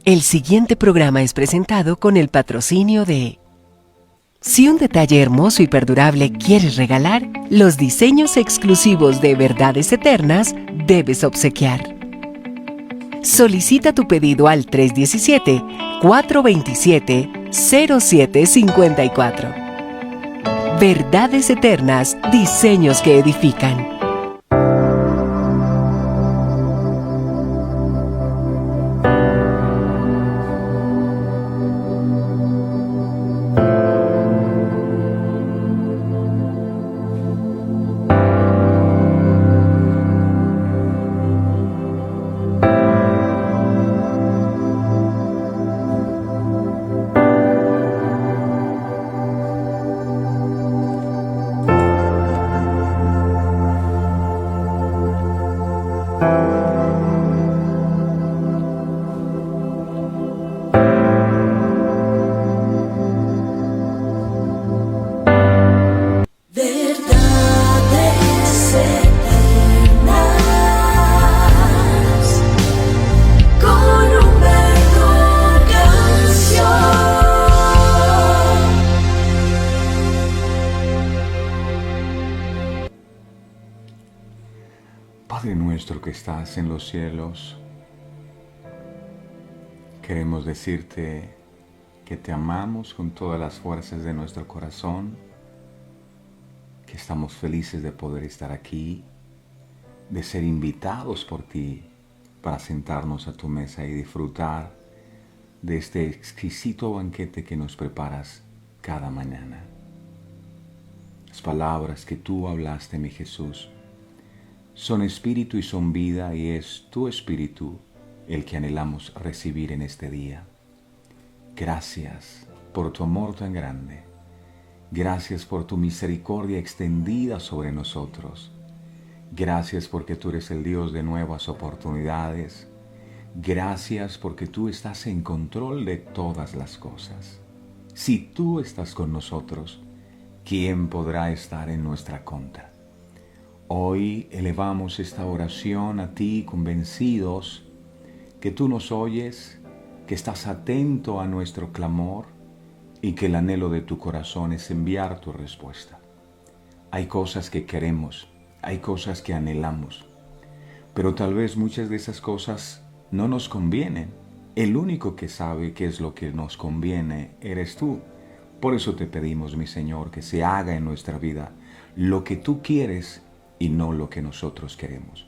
El siguiente programa es presentado con el patrocinio de... Si un detalle hermoso y perdurable quieres regalar, los diseños exclusivos de Verdades Eternas debes obsequiar. Solicita tu pedido al 317-427-0754. Verdades Eternas, diseños que edifican. Padre nuestro que estás en los cielos, queremos decirte que te amamos con todas las fuerzas de nuestro corazón, que estamos felices de poder estar aquí, de ser invitados por ti para sentarnos a tu mesa y disfrutar de este exquisito banquete que nos preparas cada mañana. Las palabras que tú hablaste, mi Jesús, son espíritu y son vida, y es tu espíritu el que anhelamos recibir en este día. Gracias por tu amor tan grande. Gracias por tu misericordia extendida sobre nosotros. Gracias porque tú eres el Dios de nuevas oportunidades. Gracias porque tú estás en control de todas las cosas. Si tú estás con nosotros, ¿quién podrá estar en nuestra contra? Hoy elevamos esta oración a ti convencidos que tú nos oyes, que estás atento a nuestro clamor y que el anhelo de tu corazón es enviar tu respuesta. Hay cosas que queremos, hay cosas que anhelamos, pero tal vez muchas de esas cosas no nos convienen. El único que sabe qué es lo que nos conviene eres tú. Por eso te pedimos, mi Señor, que se haga en nuestra vida lo que tú quieres y no lo que nosotros queremos,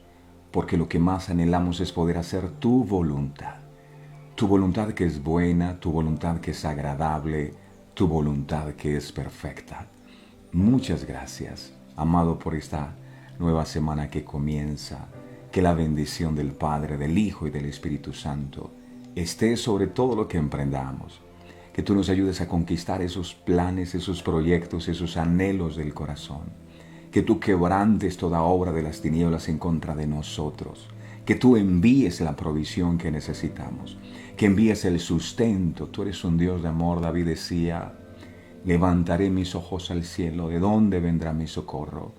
porque lo que más anhelamos es poder hacer tu voluntad que es buena, tu voluntad que es agradable, tu voluntad que es perfecta. Muchas gracias, amado, por esta nueva semana que comienza. Que la bendición del Padre, del Hijo y del Espíritu Santo esté sobre todo lo que emprendamos. Que tú nos ayudes a conquistar esos planes, esos proyectos, esos anhelos del corazón. Que tú quebrantes toda obra de las tinieblas en contra de nosotros. Que tú envíes la provisión que necesitamos. Que envíes el sustento. Tú eres un Dios de amor. David decía, levantaré mis ojos al cielo. ¿De dónde vendrá mi socorro?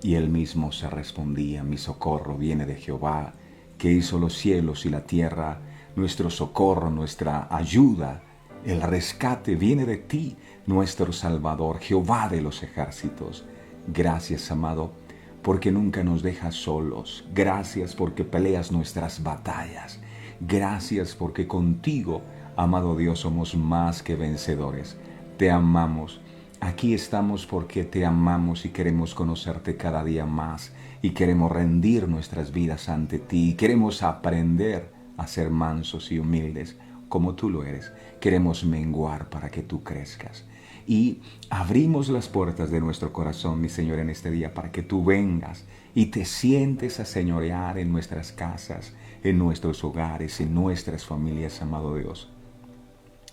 Y él mismo se respondía, mi socorro viene de Jehová, que hizo los cielos y la tierra. Nuestro socorro, nuestra ayuda, el rescate viene de ti, nuestro Salvador, Jehová de los ejércitos. Gracias, amado, porque nunca nos dejas solos. Gracias porque peleas nuestras batallas. Gracias porque contigo, amado Dios, somos más que vencedores. Te amamos. Aquí estamos porque te amamos y queremos conocerte cada día más. Y queremos rendir nuestras vidas ante ti. Queremos aprender a ser mansos y humildes como tú lo eres. Queremos menguar para que tú crezcas. Y abrimos las puertas de nuestro corazón, mi Señor, en este día para que tú vengas y te sientes a señorear en nuestras casas, en nuestros hogares, en nuestras familias, amado Dios.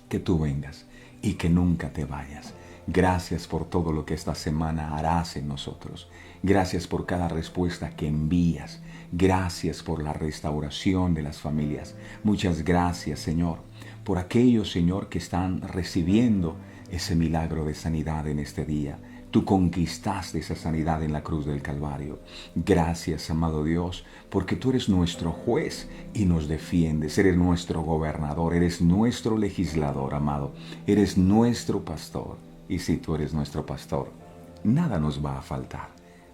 Que tú vengas y que nunca te vayas. Gracias por todo lo que esta semana harás en nosotros. Gracias por cada respuesta que envías. Gracias por la restauración de las familias. Muchas gracias, Señor, por aquellos, Señor, que están recibiendo ese milagro de sanidad en este día. Tú conquistaste esa sanidad en la cruz del Calvario. Gracias, amado Dios, porque tú eres nuestro juez y nos defiendes. Eres nuestro gobernador, eres nuestro legislador, amado. Eres nuestro pastor. Y si tú eres nuestro pastor, nada nos va a faltar.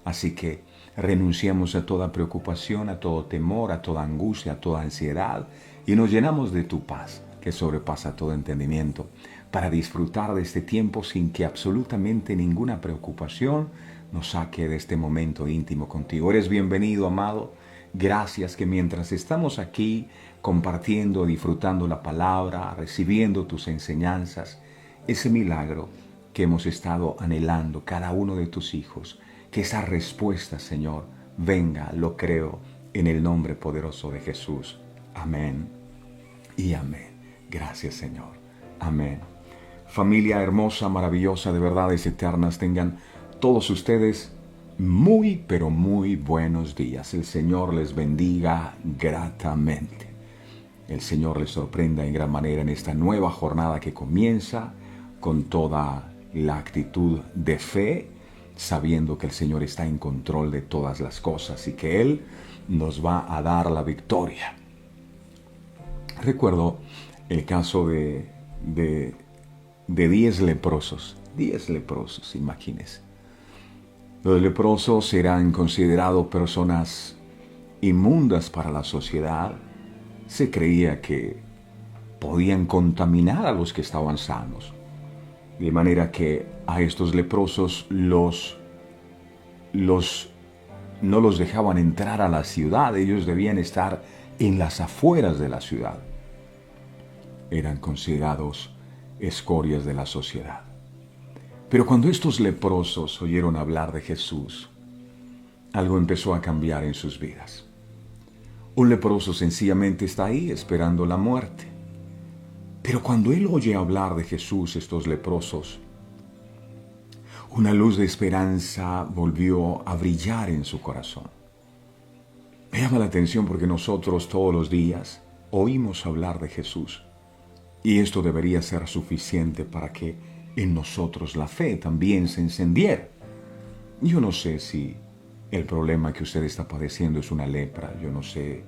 Así que renunciamos a toda preocupación, a todo temor, a toda angustia, a toda ansiedad y nos llenamos de tu paz, que sobrepasa todo entendimiento, para disfrutar de este tiempo sin que absolutamente ninguna preocupación nos saque de este momento íntimo contigo. Eres bienvenido, amado. Gracias que mientras estamos aquí compartiendo, disfrutando la palabra, recibiendo tus enseñanzas, ese milagro que hemos estado anhelando cada uno de tus hijos, que esa respuesta, Señor, venga, lo creo, en el nombre poderoso de Jesús. Amén y amén. Gracias, Señor. Amén. Familia hermosa, maravillosa, de verdades eternas, tengan todos ustedes muy, pero muy buenos días. El Señor les bendiga gratamente. El Señor les sorprenda en gran manera en esta nueva jornada que comienza con toda la actitud de fe, sabiendo que el Señor está en control de todas las cosas y que Él nos va a dar la victoria. Recuerdo el caso de 10 leprosos. 10 leprosos, imagínense. Los leprosos eran considerados personas inmundas para la sociedad. Se creía que podían contaminar a los que estaban sanos. De manera que a estos leprosos no los dejaban entrar a la ciudad. Ellos debían estar en las afueras de la ciudad. Eran considerados escorias de la sociedad. Pero cuando estos leprosos oyeron hablar de Jesús, algo empezó a cambiar en sus vidas. Un leproso sencillamente está ahí esperando la muerte. Pero cuando él oye hablar de Jesús, estos leprosos, una luz de esperanza volvió a brillar en su corazón. Me llama la atención porque nosotros todos los días oímos hablar de Jesús. Y esto debería ser suficiente para que en nosotros la fe también se encendiera. Yo no sé si el problema que usted está padeciendo es una lepra. Yo no sé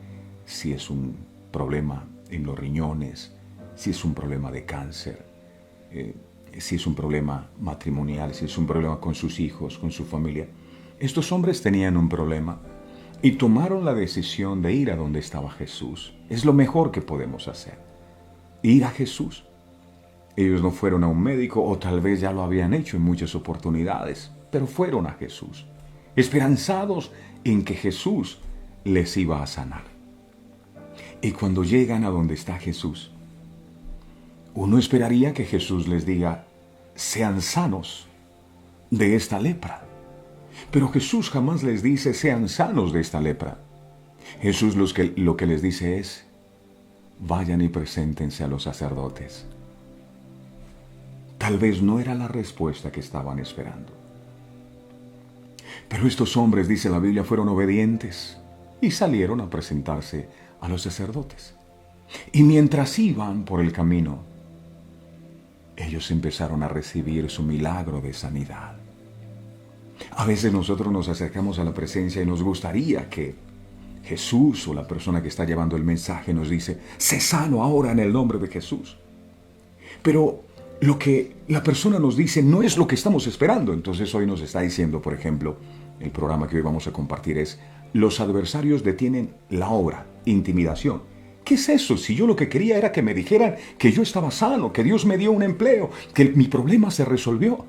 si es un problema en los riñones, si es un problema de cáncer, si es un problema matrimonial, si es un problema con sus hijos, con su familia. Estos hombres tenían un problema y tomaron la decisión de ir a donde estaba Jesús. Es lo mejor que podemos hacer, ir a Jesús. Ellos no fueron a un médico, o tal vez ya lo habían hecho en muchas oportunidades, pero fueron a Jesús, esperanzados en que Jesús les iba a sanar. Y cuando llegan a donde está Jesús, uno esperaría que Jesús les diga, sean sanos de esta lepra. Pero Jesús jamás les dice, sean sanos de esta lepra. Jesús lo que les dice es, vayan y preséntense a los sacerdotes. Tal vez no era la respuesta que estaban esperando. Pero estos hombres, dice la Biblia, fueron obedientes y salieron a presentarse a los sacerdotes. Y mientras iban por el camino, ellos empezaron a recibir su milagro de sanidad. A veces nosotros nos acercamos a la presencia y nos gustaría que Jesús o la persona que está llevando el mensaje nos dice, sé sano ahora en el nombre de Jesús. Pero lo que la persona nos dice no es lo que estamos esperando. Entonces hoy nos está diciendo, por ejemplo, el programa que hoy vamos a compartir es, los adversarios detienen la obra, intimidación. ¿Qué es eso? Si yo lo que quería era que me dijeran que yo estaba sano, que Dios me dio un empleo, que mi problema se resolvió.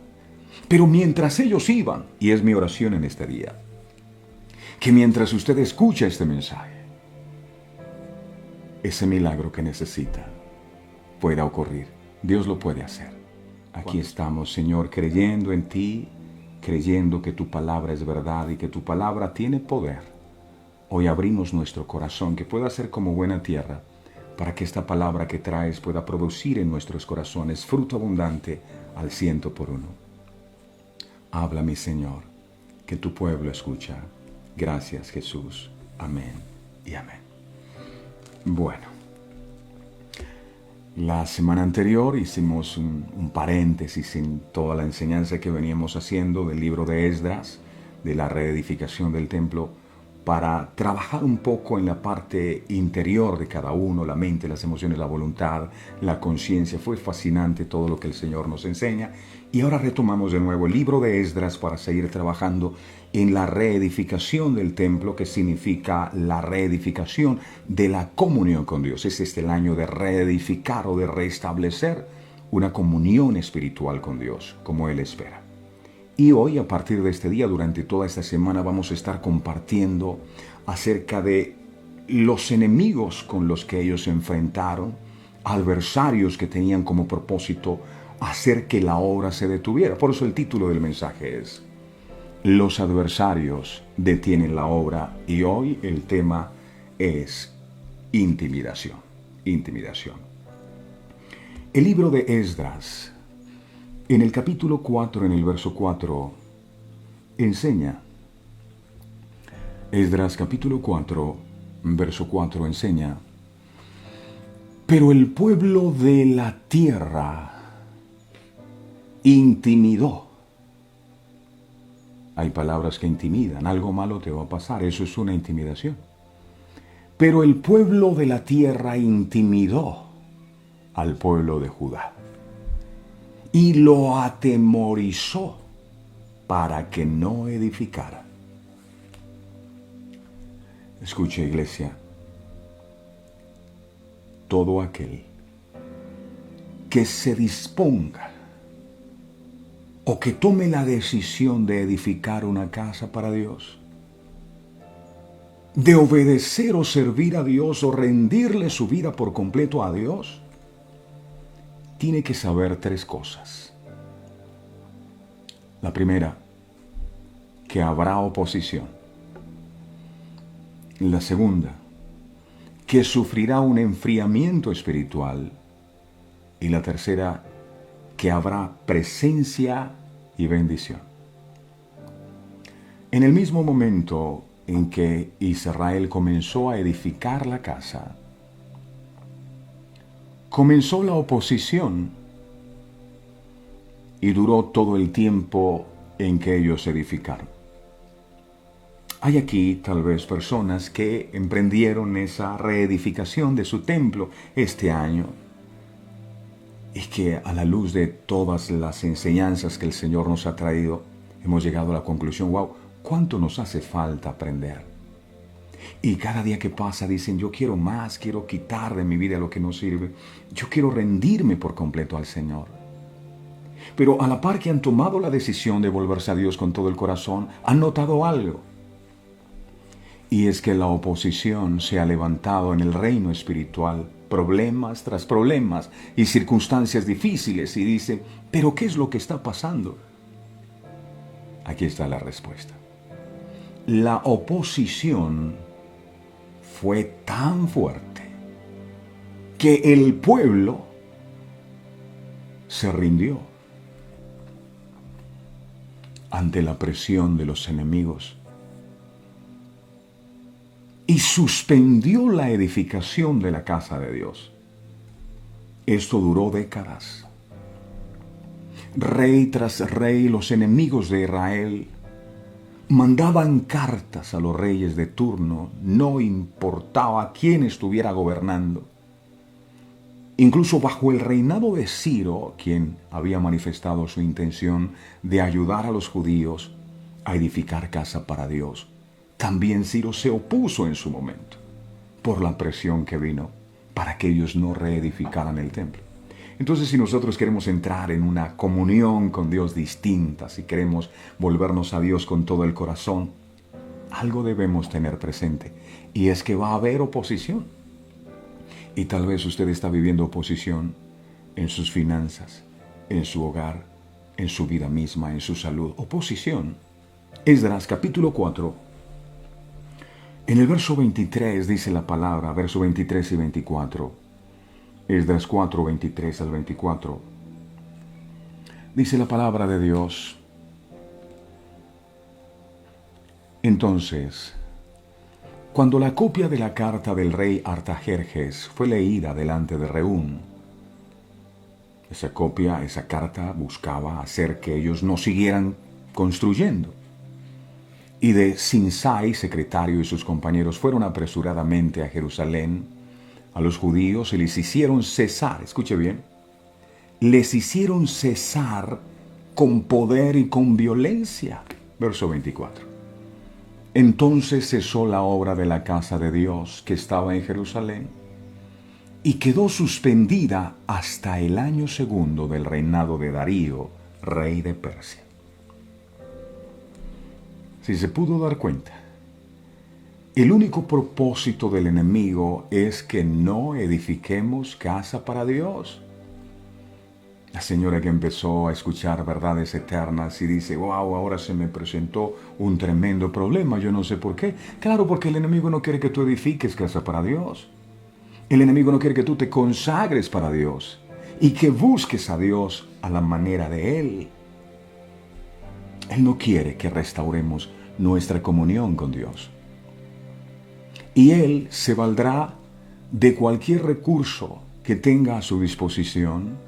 Pero mientras ellos iban, y es mi oración en este día, que mientras usted escucha este mensaje, ese milagro que necesita pueda ocurrir. Dios lo puede hacer. Aquí estamos, Señor, creyendo en ti, creyendo que tu palabra es verdad y que tu palabra tiene poder. Hoy abrimos nuestro corazón, que pueda ser como buena tierra, para que esta palabra que traes pueda producir en nuestros corazones fruto abundante al 100%. Habla, mi Señor, que tu pueblo escucha. Gracias, Jesús. Amén y amén. Bueno, La semana anterior hicimos un paréntesis en toda la enseñanza que veníamos haciendo del libro de Esdras, de la reedificación del templo, para trabajar un poco en la parte interior de cada uno, la mente, las emociones, la voluntad, la conciencia. Fue fascinante todo lo que el Señor nos enseña. Y ahora retomamos de nuevo el libro de Esdras para seguir trabajando en la reedificación del templo, que significa la reedificación de la comunión con Dios. Es el año de reedificar o de restablecer una comunión espiritual con Dios, como Él espera. Y hoy, a partir de este día, durante toda esta semana, vamos a estar compartiendo acerca de los enemigos con los que ellos se enfrentaron, adversarios que tenían como propósito hacer que la obra se detuviera. Por eso el título del mensaje es Los adversarios detienen la obra, y hoy el tema es intimidación. Intimidación. El libro de Esdras, en el capítulo 4, en el verso 4, enseña. Esdras capítulo 4, verso 4 enseña: pero el pueblo de la tierra intimidó. Hay palabras que intimidan, algo malo te va a pasar, eso es una intimidación. Pero el pueblo de la tierra intimidó al pueblo de Judá y lo atemorizó para que no edificara. Escucha, iglesia, todo aquel que se disponga o que tome la decisión de edificar una casa para Dios, de obedecer o servir a Dios o rendirle su vida por completo a Dios, tiene que saber tres cosas. La primera, que habrá oposición. La segunda, que sufrirá un enfriamiento espiritual. Y la tercera, que habrá presencia y bendición. En el mismo momento en que Israel comenzó a edificar la casa, comenzó la oposición y duró todo el tiempo en que ellos edificaron. Hay aquí tal vez personas que emprendieron esa reedificación de su templo este año y que a la luz de todas las enseñanzas que el Señor nos ha traído, hemos llegado a la conclusión, wow, ¿cuánto nos hace falta aprender? Y cada día que pasa dicen, yo quiero más, quiero quitar de mi vida lo que no sirve. Yo quiero rendirme por completo al Señor. Pero a la par que han tomado la decisión de volverse a Dios con todo el corazón, han notado algo. Y es que la oposición se ha levantado en el reino espiritual, problemas tras problemas y circunstancias difíciles. Y dice, ¿pero qué es lo que está pasando? Aquí está la respuesta. La oposición fue tan fuerte que el pueblo se rindió ante la presión de los enemigos y suspendió la edificación de la casa de Dios. Esto duró décadas. Rey tras rey, los enemigos de Israel mandaban cartas a los reyes de turno, no importaba quién estuviera gobernando. Incluso bajo el reinado de Ciro, quien había manifestado su intención de ayudar a los judíos a edificar casa para Dios, también Ciro se opuso en su momento por la presión que vino para que ellos no reedificaran el templo. Entonces, si nosotros queremos entrar en una comunión con Dios distinta, si queremos volvernos a Dios con todo el corazón, algo debemos tener presente, y es que va a haber oposición. Y tal vez usted está viviendo oposición en sus finanzas, en su hogar, en su vida misma, en su salud. Oposición. Esdras capítulo 4, en el verso 23 dice la palabra, verso 23 y 24. Esdras 4, 23 al 24. Dice la palabra de Dios. Entonces, cuando la copia de la carta del rey Artajerjes fue leída delante de Reún, Esa copia, esa carta buscaba hacer que ellos no siguieran construyendo. Y de Sinsai, secretario, y sus compañeros fueron apresuradamente a Jerusalén, a los judíos, y les hicieron cesar, escuche bien, les hicieron cesar con poder y con violencia. Verso 24. Entonces cesó la obra de la casa de Dios que estaba en Jerusalén y quedó suspendida hasta el año segundo del reinado de Darío, rey de Persia. Si se pudo dar cuenta, el único propósito del enemigo es que no edifiquemos casa para Dios. La señora que empezó a escuchar verdades eternas y dice, wow, ahora se me presentó un tremendo problema, yo no sé por qué. Claro, porque el enemigo no quiere que tú edifiques casa para Dios. El enemigo no quiere que tú te consagres para Dios y que busques a Dios a la manera de Él. Él no quiere que restauremos nuestra comunión con Dios. Y Él se valdrá de cualquier recurso que tenga a su disposición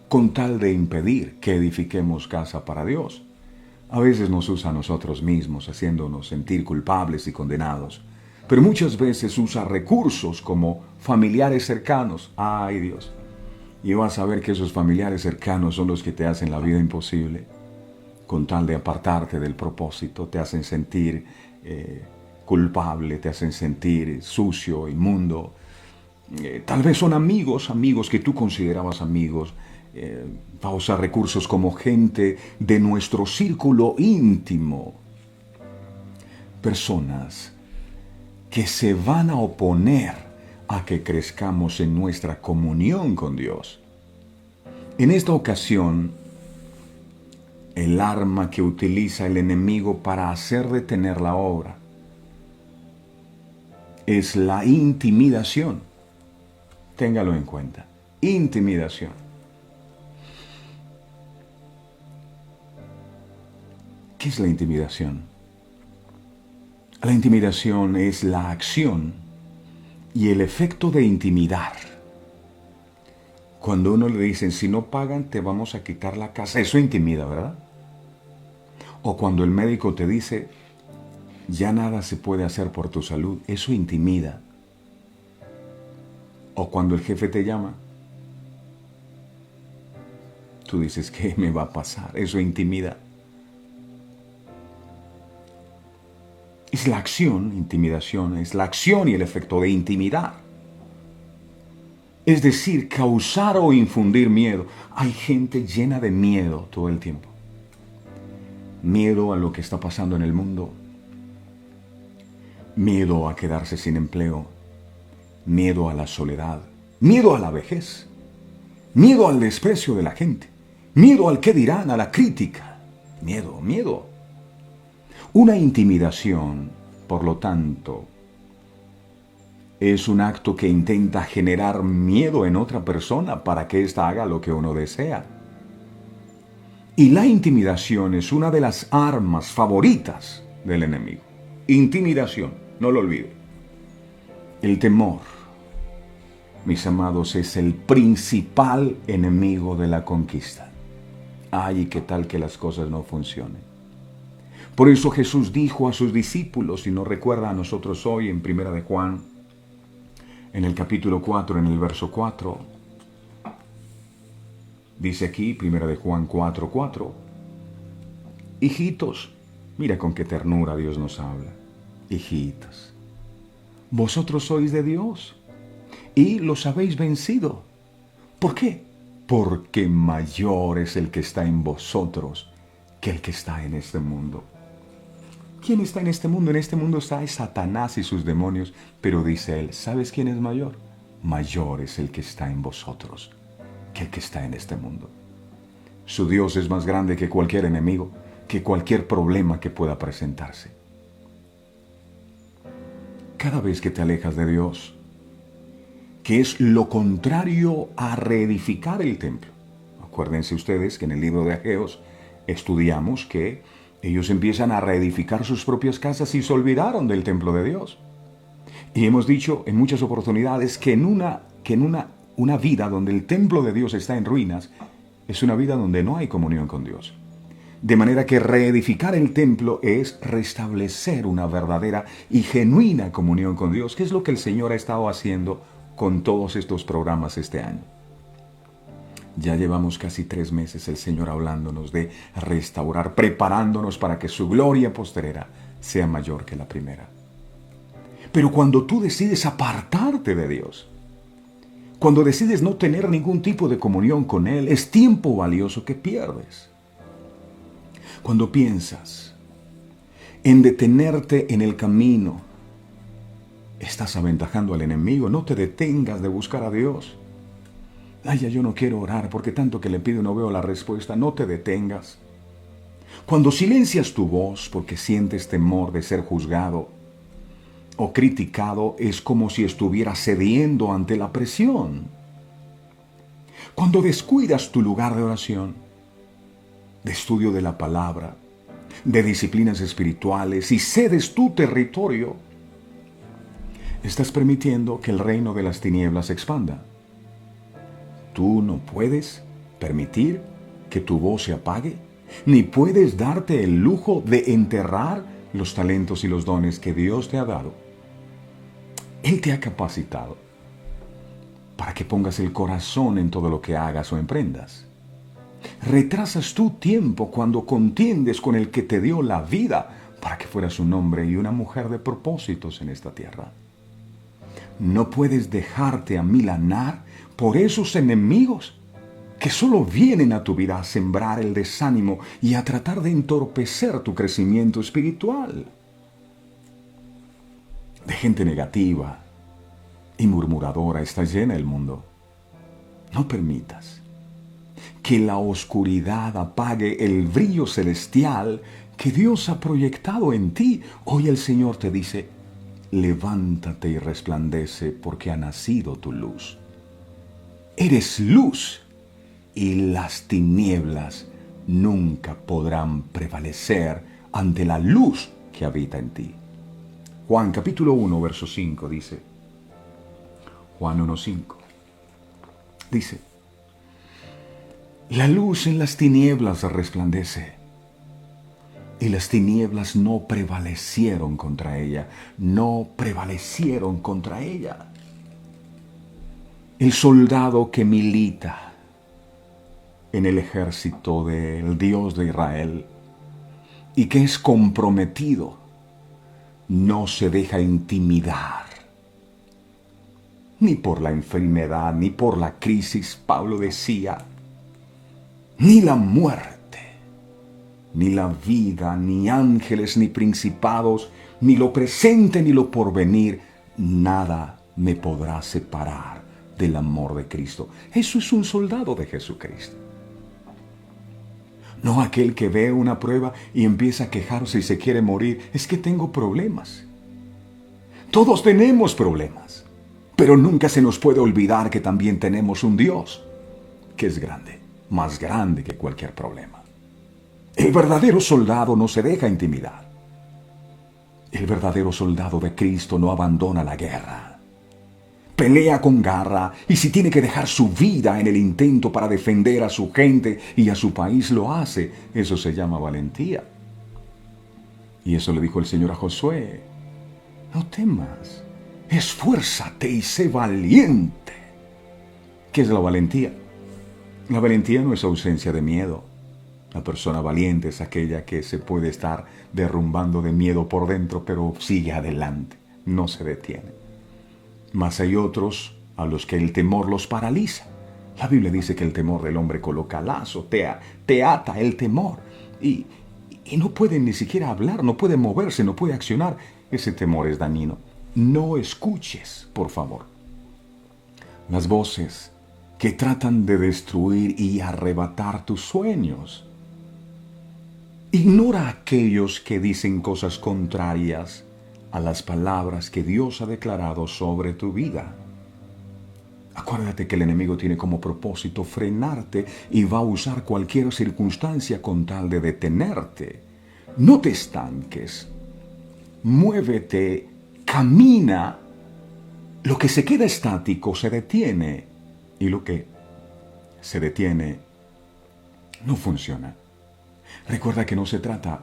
con tal de impedir que edifiquemos casa para Dios. A veces nos usa a nosotros mismos, haciéndonos sentir culpables y condenados. Pero muchas veces usa recursos como familiares cercanos. ¡Ay, Dios! Y vas a ver que esos familiares cercanos son los que te hacen la vida imposible. Con tal de apartarte del propósito, te hacen sentir culpable, te hacen sentir sucio, inmundo. Tal vez son amigos que tú considerabas amigos. Va a usar recursos como gente de nuestro círculo íntimo. Personas que se van a oponer a que crezcamos en nuestra comunión con Dios. En esta ocasión, el arma que utiliza el enemigo para hacer detener la obra es la intimidación. Téngalo en cuenta. Intimidación. ¿Qué es la intimidación? La intimidación es la acción y el efecto de intimidar. Cuando uno le dicen, si no pagan, te vamos a quitar la casa. Eso intimida, ¿verdad? O cuando el médico te dice, ya nada se puede hacer por tu salud. Eso intimida. O cuando el jefe te llama, tú dices, ¿qué me va a pasar? Eso intimida. Es la acción, intimidación, es la acción y el efecto de intimidar. Es decir, causar o infundir miedo. Hay gente llena de miedo todo el tiempo. Miedo a lo que está pasando en el mundo. Miedo a quedarse sin empleo. Miedo a la soledad. Miedo a la vejez. Miedo al desprecio de la gente. Miedo al qué dirán, a la crítica. Miedo. Una intimidación, por lo tanto, es un acto que intenta generar miedo en otra persona para que ésta haga lo que uno desea. Y la intimidación es una de las armas favoritas del enemigo. Intimidación, no lo olvide. El temor, mis amados, es el principal enemigo de la conquista. Ay, ¿qué tal que las cosas no funcionen? Por eso Jesús dijo a sus discípulos, y nos recuerda a nosotros hoy en Primera de Juan, en el capítulo 4, en el verso 4, dice aquí, Primera de Juan 4:4, hijitos, mira con qué ternura Dios nos habla, hijitos, vosotros sois de Dios y los habéis vencido. ¿Por qué? Porque mayor es el que está en vosotros que el que está en este mundo. ¿Quién está en este mundo? En este mundo está Satanás y sus demonios, pero dice él, ¿sabes quién es mayor? Mayor es el que está en vosotros que el que está en este mundo. Su Dios es más grande que cualquier enemigo, que cualquier problema que pueda presentarse. Cada vez que te alejas de Dios, que es lo contrario a reedificar el templo. Acuérdense ustedes que en el libro de Aggeos estudiamos que ellos empiezan a reedificar sus propias casas y se olvidaron del templo de Dios. Y hemos dicho en muchas oportunidades que en una vida donde el templo de Dios está en ruinas, es una vida donde no hay comunión con Dios. De manera que reedificar el templo es restablecer una verdadera y genuina comunión con Dios, que es lo que el Señor ha estado haciendo con todos estos programas este año. Ya llevamos casi 3 meses el Señor hablándonos de restaurar, preparándonos para que su gloria postrera sea mayor que la primera. Pero cuando tú decides apartarte de Dios, cuando decides no tener ningún tipo de comunión con Él, es tiempo valioso que pierdes. Cuando piensas en detenerte en el camino, estás aventajando al enemigo. No te detengas de buscar a Dios. Ay, ya yo no quiero orar porque tanto que le pido no veo la respuesta. No te detengas. Cuando silencias tu voz porque sientes temor de ser juzgado o criticado, es como si estuvieras cediendo ante la presión. Cuando descuidas tu lugar de oración, de estudio de la palabra, de disciplinas espirituales y cedes tu territorio, estás permitiendo que el reino de las tinieblas se expanda. Tú no puedes permitir que tu voz se apague, ni puedes darte el lujo de enterrar los talentos y los dones que Dios te ha dado. Él te ha capacitado para que pongas el corazón en todo lo que hagas o emprendas. Retrasas tu tiempo cuando contiendes con el que te dio la vida para que fueras un hombre y una mujer de propósitos en esta tierra. No puedes dejarte amilanar por esos enemigos que solo vienen a tu vida a sembrar el desánimo y a tratar de entorpecer tu crecimiento espiritual. De gente negativa y murmuradora está llena el mundo. No permitas que la oscuridad apague el brillo celestial que Dios ha proyectado en ti. Hoy el Señor te dice: levántate y resplandece porque ha nacido tu luz. Eres luz y las tinieblas nunca podrán prevalecer ante la luz que habita en ti. Juan capítulo 1, verso 5 dice, Juan 1:5, dice: la luz en las tinieblas resplandece, y las tinieblas no prevalecieron contra ella, no prevalecieron contra ella. El soldado que milita en el ejército del Dios de Israel y que es comprometido, no se deja intimidar ni por la enfermedad, ni por la crisis. Pablo decía, ni la muerte, ni la vida, ni ángeles, ni principados, ni lo presente, ni lo porvenir, nada me podrá separar del amor de Cristo. Eso es un soldado de Jesucristo. No aquel que ve una prueba y empieza a quejarse y se quiere morir. Es que tengo problemas. Todos tenemos problemas. Pero nunca se nos puede olvidar que también tenemos un Dios que es grande, más grande que cualquier problema. El verdadero soldado no se deja intimidar. El verdadero soldado de Cristo no abandona la guerra. Pelea con garra y si tiene que dejar su vida en el intento para defender a su gente y a su país, lo hace. Eso se llama valentía. Y eso le dijo el Señor a Josué: no temas, esfuérzate y sé valiente. ¿Qué es la valentía? La valentía no es ausencia de miedo. La persona valiente es aquella que se puede estar derrumbando de miedo por dentro, pero sigue adelante, no se detiene. Mas hay otros a los que el temor los paraliza. La Biblia dice que el temor del hombre coloca lazo, te ata el temor. Y no puede ni siquiera hablar, no puede moverse, no puede accionar. Ese temor es dañino. No escuches, por favor, las voces que tratan de destruir y arrebatar tus sueños. Ignora a aquellos que dicen cosas contrarias a las palabras que Dios ha declarado sobre tu vida. Acuérdate que el enemigo tiene como propósito frenarte y va a usar cualquier circunstancia con tal de detenerte. No te estanques. Muévete, camina. Lo que se queda estático se detiene y lo que se detiene No funciona. Recuerda que no se trata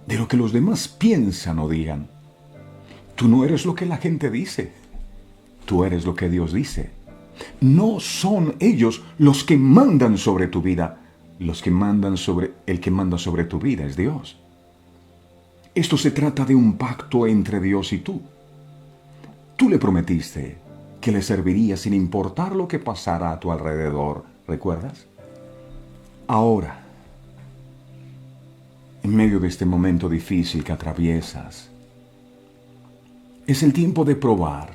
de lo que los demás piensan o digan. Tú no eres lo que la gente dice. Tú eres lo que Dios dice. No son ellos los que mandan sobre tu vida. El que manda sobre tu vida es Dios. Esto se trata de un pacto entre Dios y tú. Tú le prometiste que le servirías sin importar lo que pasara a tu alrededor, ¿recuerdas? Ahora, en medio de este momento difícil que atraviesas, es el tiempo de probar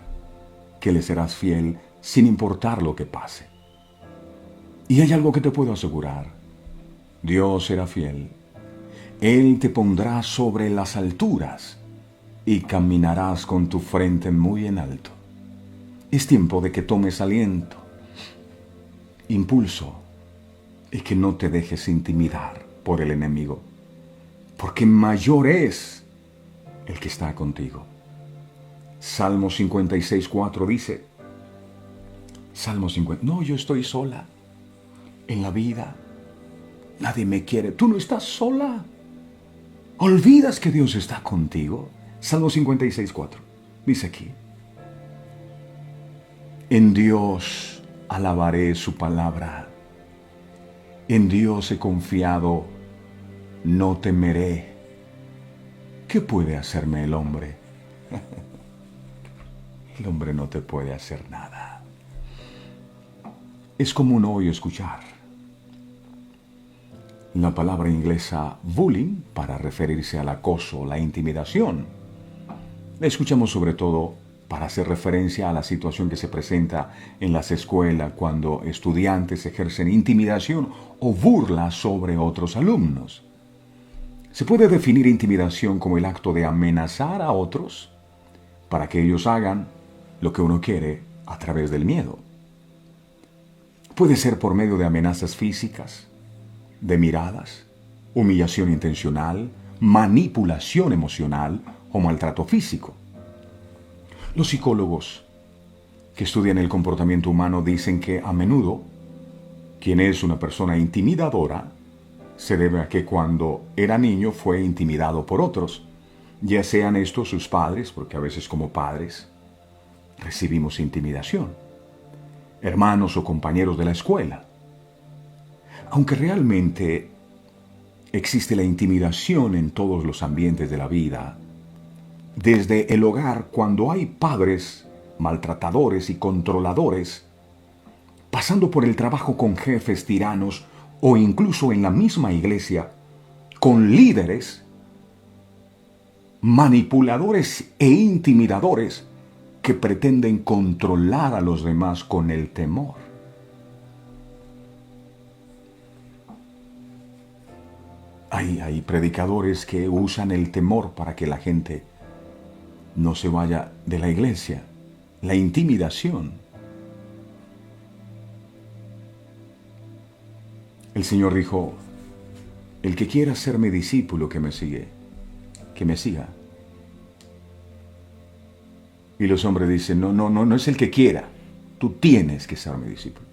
que le serás fiel sin importar lo que pase. Y hay algo que te puedo asegurar. Dios será fiel. Él te pondrá sobre las alturas y caminarás con tu frente muy en alto. Es tiempo de que tomes aliento, impulso, y que no te dejes intimidar por el enemigo, porque mayor es el que está contigo. Salmo 56:4 dice, no, yo estoy sola en la vida, nadie me quiere. Tú no estás sola. ¿Olvidas que Dios está contigo? Salmo 56:4 dice aquí, en Dios alabaré su palabra, en Dios he confiado, no temeré. ¿Qué puede hacerme el hombre? El hombre no te puede hacer nada. Es común hoy escuchar la palabra inglesa bullying para referirse al acoso, la intimidación. La escuchamos sobre todo para hacer referencia a la situación que se presenta en las escuelas cuando estudiantes ejercen intimidación o burla sobre otros alumnos. Se puede definir intimidación como el acto de amenazar a otros para que ellos hagan lo que uno quiere a través del miedo. Puede ser por medio de amenazas físicas, de miradas, humillación intencional, manipulación emocional o maltrato físico. Los psicólogos que estudian el comportamiento humano dicen que a menudo quien es una persona intimidadora se debe a que cuando era niño fue intimidado por otros, ya sean estos sus padres, porque a veces como padres recibimos intimidación, hermanos o compañeros de la escuela. Aunque realmente existe la intimidación en todos los ambientes de la vida, desde el hogar, cuando hay padres maltratadores y controladores, pasando por el trabajo con jefes tiranos o incluso en la misma iglesia, con líderes manipuladores e intimidadores que pretenden controlar a los demás con el temor. Hay predicadores que usan el temor para que la gente no se vaya de la iglesia, la intimidación. El Señor dijo, el que quiera ser mi discípulo, que me siga. Y los hombres dicen, no es el que quiera, tú tienes que ser mi discípulo.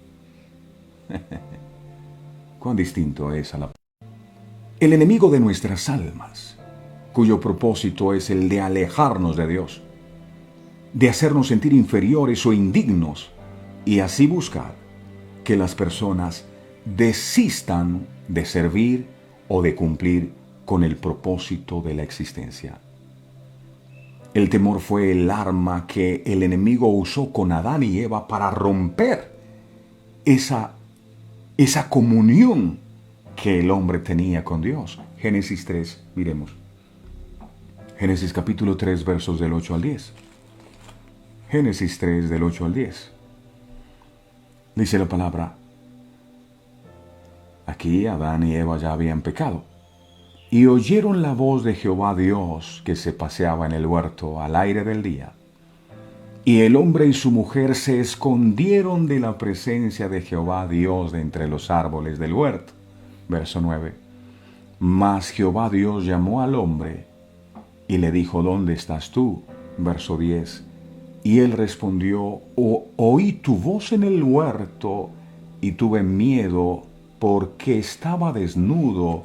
Cuán distinto es a la... El enemigo de nuestras almas, cuyo propósito es el de alejarnos de Dios, de hacernos sentir inferiores o indignos, y así buscar que las personas desistan de servir o de cumplir con el propósito de la existencia. El temor fue el arma que el enemigo usó con Adán y Eva para romper esa comunión que el hombre tenía con Dios. Génesis 3, miremos. Génesis capítulo 3, versos del 8 al 10. Génesis 3, del 8 al 10. Dice la palabra, aquí Adán y Eva ya habían pecado, y oyeron la voz de Jehová Dios que se paseaba en el huerto al aire del día. Y el hombre y su mujer se escondieron de la presencia de Jehová Dios de entre los árboles del huerto. Verso 9. Mas Jehová Dios llamó al hombre y le dijo, ¿dónde estás tú? Verso 10. Y él respondió, oí tu voz en el huerto y tuve miedo porque estaba desnudo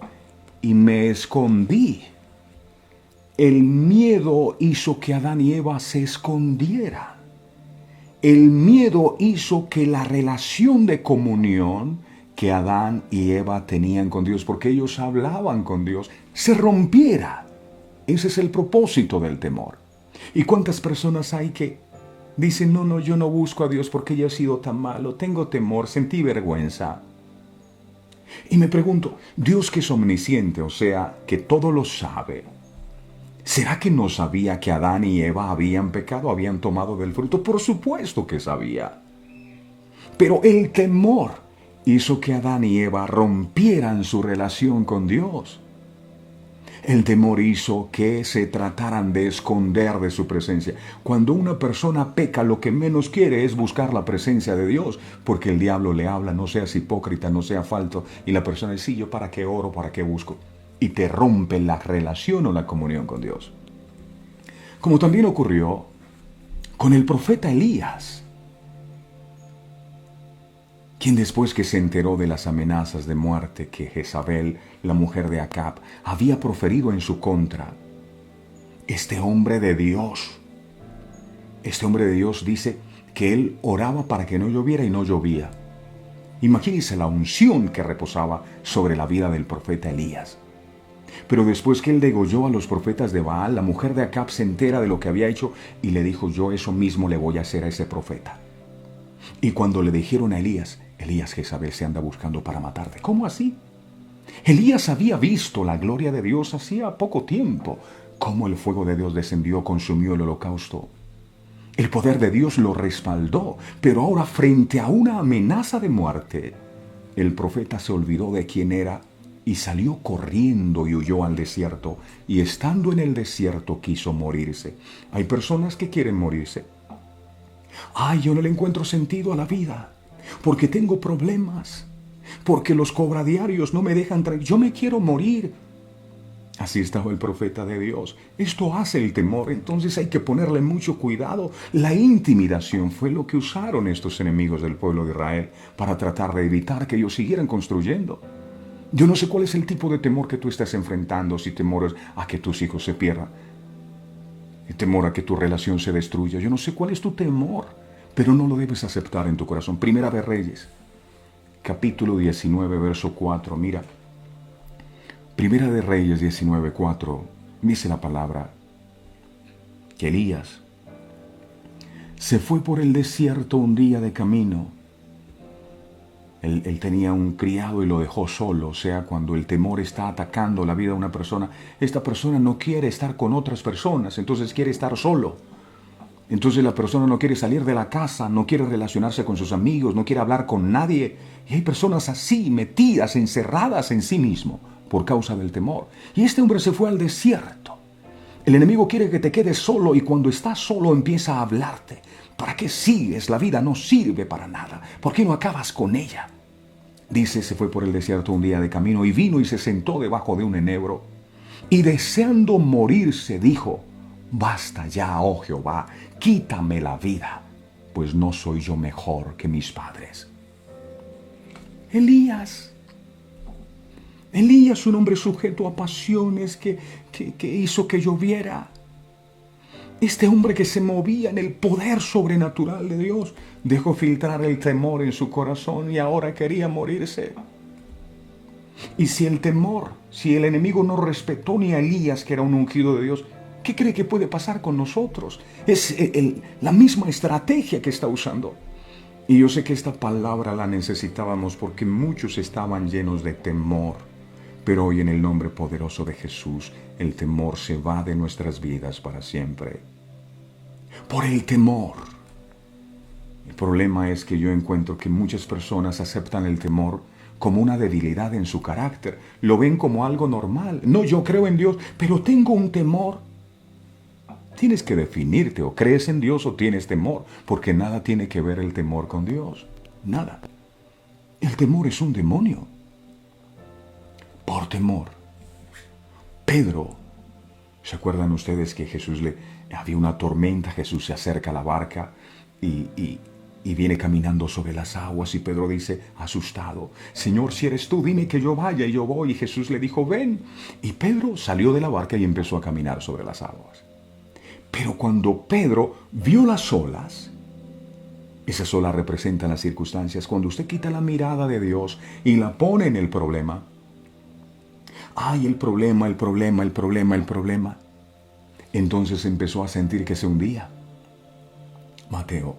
y me escondí. El miedo hizo que Adán y Eva se escondieran. El miedo hizo que la relación de comunión que Adán y Eva tenían con Dios, porque ellos hablaban con Dios, se rompiera. Ese es el propósito del temor. ¿Y cuántas personas hay que dicen, no, yo no busco a Dios porque yo he sido tan malo, tengo temor, sentí vergüenza? Y me pregunto, Dios que es omnisciente, o sea, que todo lo sabe, ¿será que no sabía que Adán y Eva habían pecado, habían tomado del fruto? Por supuesto que sabía. Pero el temor hizo que Adán y Eva rompieran su relación con Dios. El temor hizo que se trataran de esconder de su presencia. Cuando una persona peca, lo que menos quiere es buscar la presencia de Dios, porque el diablo le habla, no seas hipócrita, no seas falso, y la persona dice, sí, yo para qué oro, para qué busco, y te rompe la relación o la comunión con Dios. Como también ocurrió con el profeta Elías, quien después que se enteró de las amenazas de muerte que Jezabel, la mujer de Acab, había proferido en su contra, este hombre de Dios dice que él oraba para que no lloviera y no llovía. Imagínense la unción que reposaba sobre la vida del profeta Elías. Pero después que él degolló a los profetas de Baal, la mujer de Acab se entera de lo que había hecho y le dijo, yo eso mismo le voy a hacer a ese profeta. Y cuando le dijeron a Elías, Jezabel se anda buscando para matarte. ¿Cómo así? Elías había visto la gloria de Dios hacía poco tiempo, cómo el fuego de Dios descendió, consumió el holocausto. El poder de Dios lo respaldó, pero ahora frente a una amenaza de muerte, el profeta se olvidó de quién era y salió corriendo y huyó al desierto, y estando en el desierto quiso morirse. Hay personas que quieren morirse. Ay, yo no le encuentro sentido a la vida, porque tengo problemas, porque los cobradiarios no me dejan traer, yo me quiero morir. Así estaba el profeta de Dios. Esto hace el temor, entonces hay que ponerle mucho cuidado. La intimidación fue lo que usaron estos enemigos del pueblo de Israel para tratar de evitar que ellos siguieran construyendo. Yo no sé cuál es el tipo de temor que tú estás enfrentando, si temores a que tus hijos se pierdan, el temor a que tu relación se destruya. Yo no sé cuál es tu temor, pero no lo debes aceptar en tu corazón. Primera de Reyes, capítulo 19, verso 4. Mira, Primera de Reyes 19, 4, dice la palabra que Elías se fue por el desierto un día de camino. Él tenía un criado y lo dejó solo. O sea, cuando el temor está atacando la vida de una persona, esta persona no quiere estar con otras personas, entonces quiere estar solo. Entonces la persona no quiere salir de la casa, no quiere relacionarse con sus amigos, no quiere hablar con nadie. Y hay personas así, metidas, encerradas en sí mismo, por causa del temor. Y este hombre se fue al desierto. El enemigo quiere que te quedes solo, y cuando estás solo empieza a hablarte. ¿Para qué sigues? La vida no sirve para nada. ¿Por qué no acabas con ella? Dice, se fue por el desierto un día de camino y vino y se sentó debajo de un enebro. Y deseando morirse dijo, basta ya, oh Jehová, quítame la vida, pues no soy yo mejor que mis padres. Elías, un hombre sujeto a pasiones que hizo que lloviera. Este hombre que se movía en el poder sobrenatural de Dios, dejó filtrar el temor en su corazón y ahora quería morirse. Y si el enemigo no respetó ni a Elías, que era un ungido de Dios, ¿qué cree que puede pasar con nosotros? Es la misma estrategia que está usando. Y yo sé que esta palabra la necesitábamos porque muchos estaban llenos de temor. Pero hoy en el nombre poderoso de Jesús, el temor se va de nuestras vidas para siempre. Por el temor. El problema es que yo encuentro que muchas personas aceptan el temor como una debilidad en su carácter. Lo ven como algo normal. No, yo creo en Dios, pero tengo un temor. Tienes que definirte, o crees en Dios o tienes temor, porque nada tiene que ver el temor con Dios. Nada. El temor es un demonio. Por temor. Pedro, ¿se acuerdan ustedes que había una tormenta? Jesús se acerca a la barca y y viene caminando sobre las aguas, y Pedro dice, asustado, Señor, si eres tú, dime que yo vaya, y yo voy. Y Jesús le dijo, ven. Y Pedro salió de la barca y empezó a caminar sobre las aguas. Pero cuando Pedro vio las olas, esas olas representan las circunstancias. Cuando usted quita la mirada de Dios y la pone en el problema, ay, el problema, el problema, el problema, el problema, entonces empezó a sentir que se hundía. Mateo,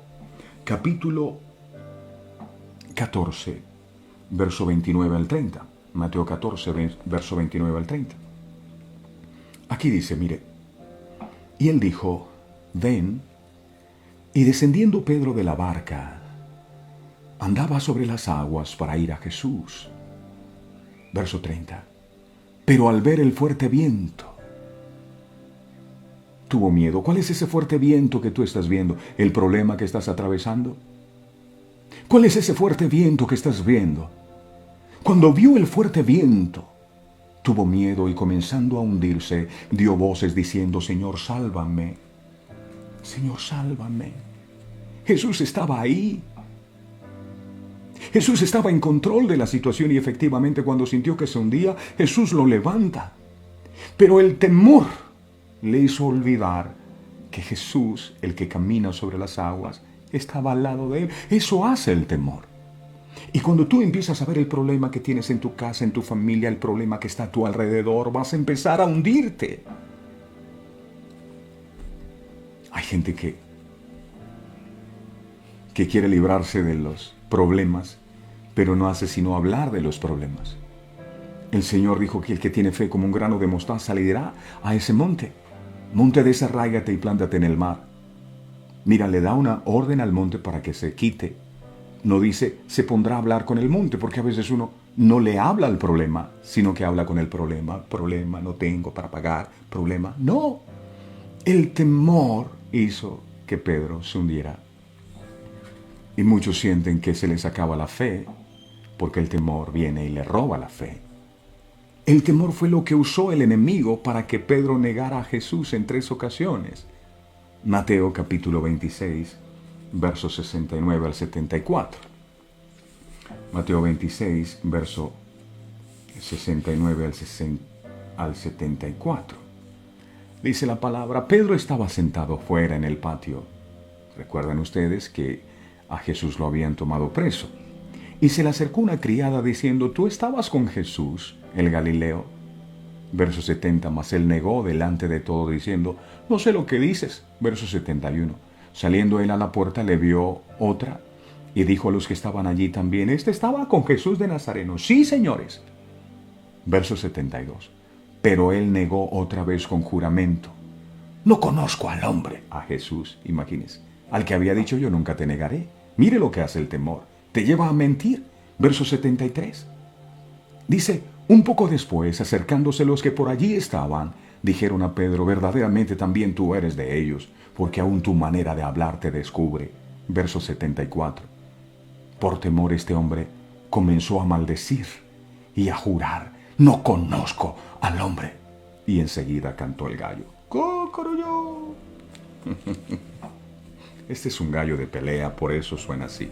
capítulo 14, verso 29 al 30. Mateo 14, verso 29 al 30. Aquí dice, mire, y él dijo, ven. Y descendiendo Pedro de la barca, andaba sobre las aguas para ir a Jesús. Verso 30. Pero al ver el fuerte viento, tuvo miedo. ¿Cuál es ese fuerte viento que tú estás viendo? ¿El problema que estás atravesando? ¿Cuál es ese fuerte viento que estás viendo? Cuando vio el fuerte viento, tuvo miedo y comenzando a hundirse, dio voces diciendo, Señor, sálvame. Señor, sálvame. Jesús estaba ahí. Jesús estaba en control de la situación y efectivamente cuando sintió que se hundía, Jesús lo levanta. Pero el temor le hizo olvidar que Jesús, el que camina sobre las aguas, estaba al lado de él. Eso hace el temor. Y cuando tú empiezas a ver el problema que tienes en tu casa, en tu familia, el problema que está a tu alrededor, vas a empezar a hundirte. Hay gente que quiere librarse de los problemas, pero no hace sino hablar de los problemas. El Señor dijo que el que tiene fe como un grano de mostaza le dirá a ese monte, monte, desarráigate y plántate en el mar. Mira, le da una orden al monte para que se quite. No dice, se pondrá a hablar con el monte, porque a veces uno no le habla al problema, sino que habla con el problema. Problema, no tengo para pagar, problema. No, el temor hizo que Pedro se hundiera. Y muchos sienten que se les acaba la fe, porque el temor viene y le roba la fe. El temor fue lo que usó el enemigo para que Pedro negara a Jesús en 3 ocasiones. Mateo capítulo 26, versos 69 al 74. Mateo 26, verso 69 al 74. Dice la palabra, Pedro estaba sentado fuera en el patio. Recuerdan ustedes que a Jesús lo habían tomado preso. Y se le acercó una criada diciendo, ¿tú estabas con Jesús, el Galileo? Verso 70, mas él negó delante de todo diciendo, no sé lo que dices. Verso 71, saliendo él a la puerta le vio otra y dijo a los que estaban allí también, este estaba con Jesús de Nazareno. Sí, señores. Verso 72, pero él negó otra vez con juramento, no conozco al hombre. A Jesús, imagínense, al que había dicho, yo nunca te negaré. Mire lo que hace el temor, te lleva a mentir. Verso 73, dice, un poco después, acercándose los que por allí estaban, dijeron a Pedro, verdaderamente también tú eres de ellos, porque aún tu manera de hablar te descubre. Verso 74, por temor este hombre comenzó a maldecir y a jurar, no conozco al hombre. Y enseguida cantó el gallo. ¡Cocorollo! Este es un gallo de pelea, por eso suena así.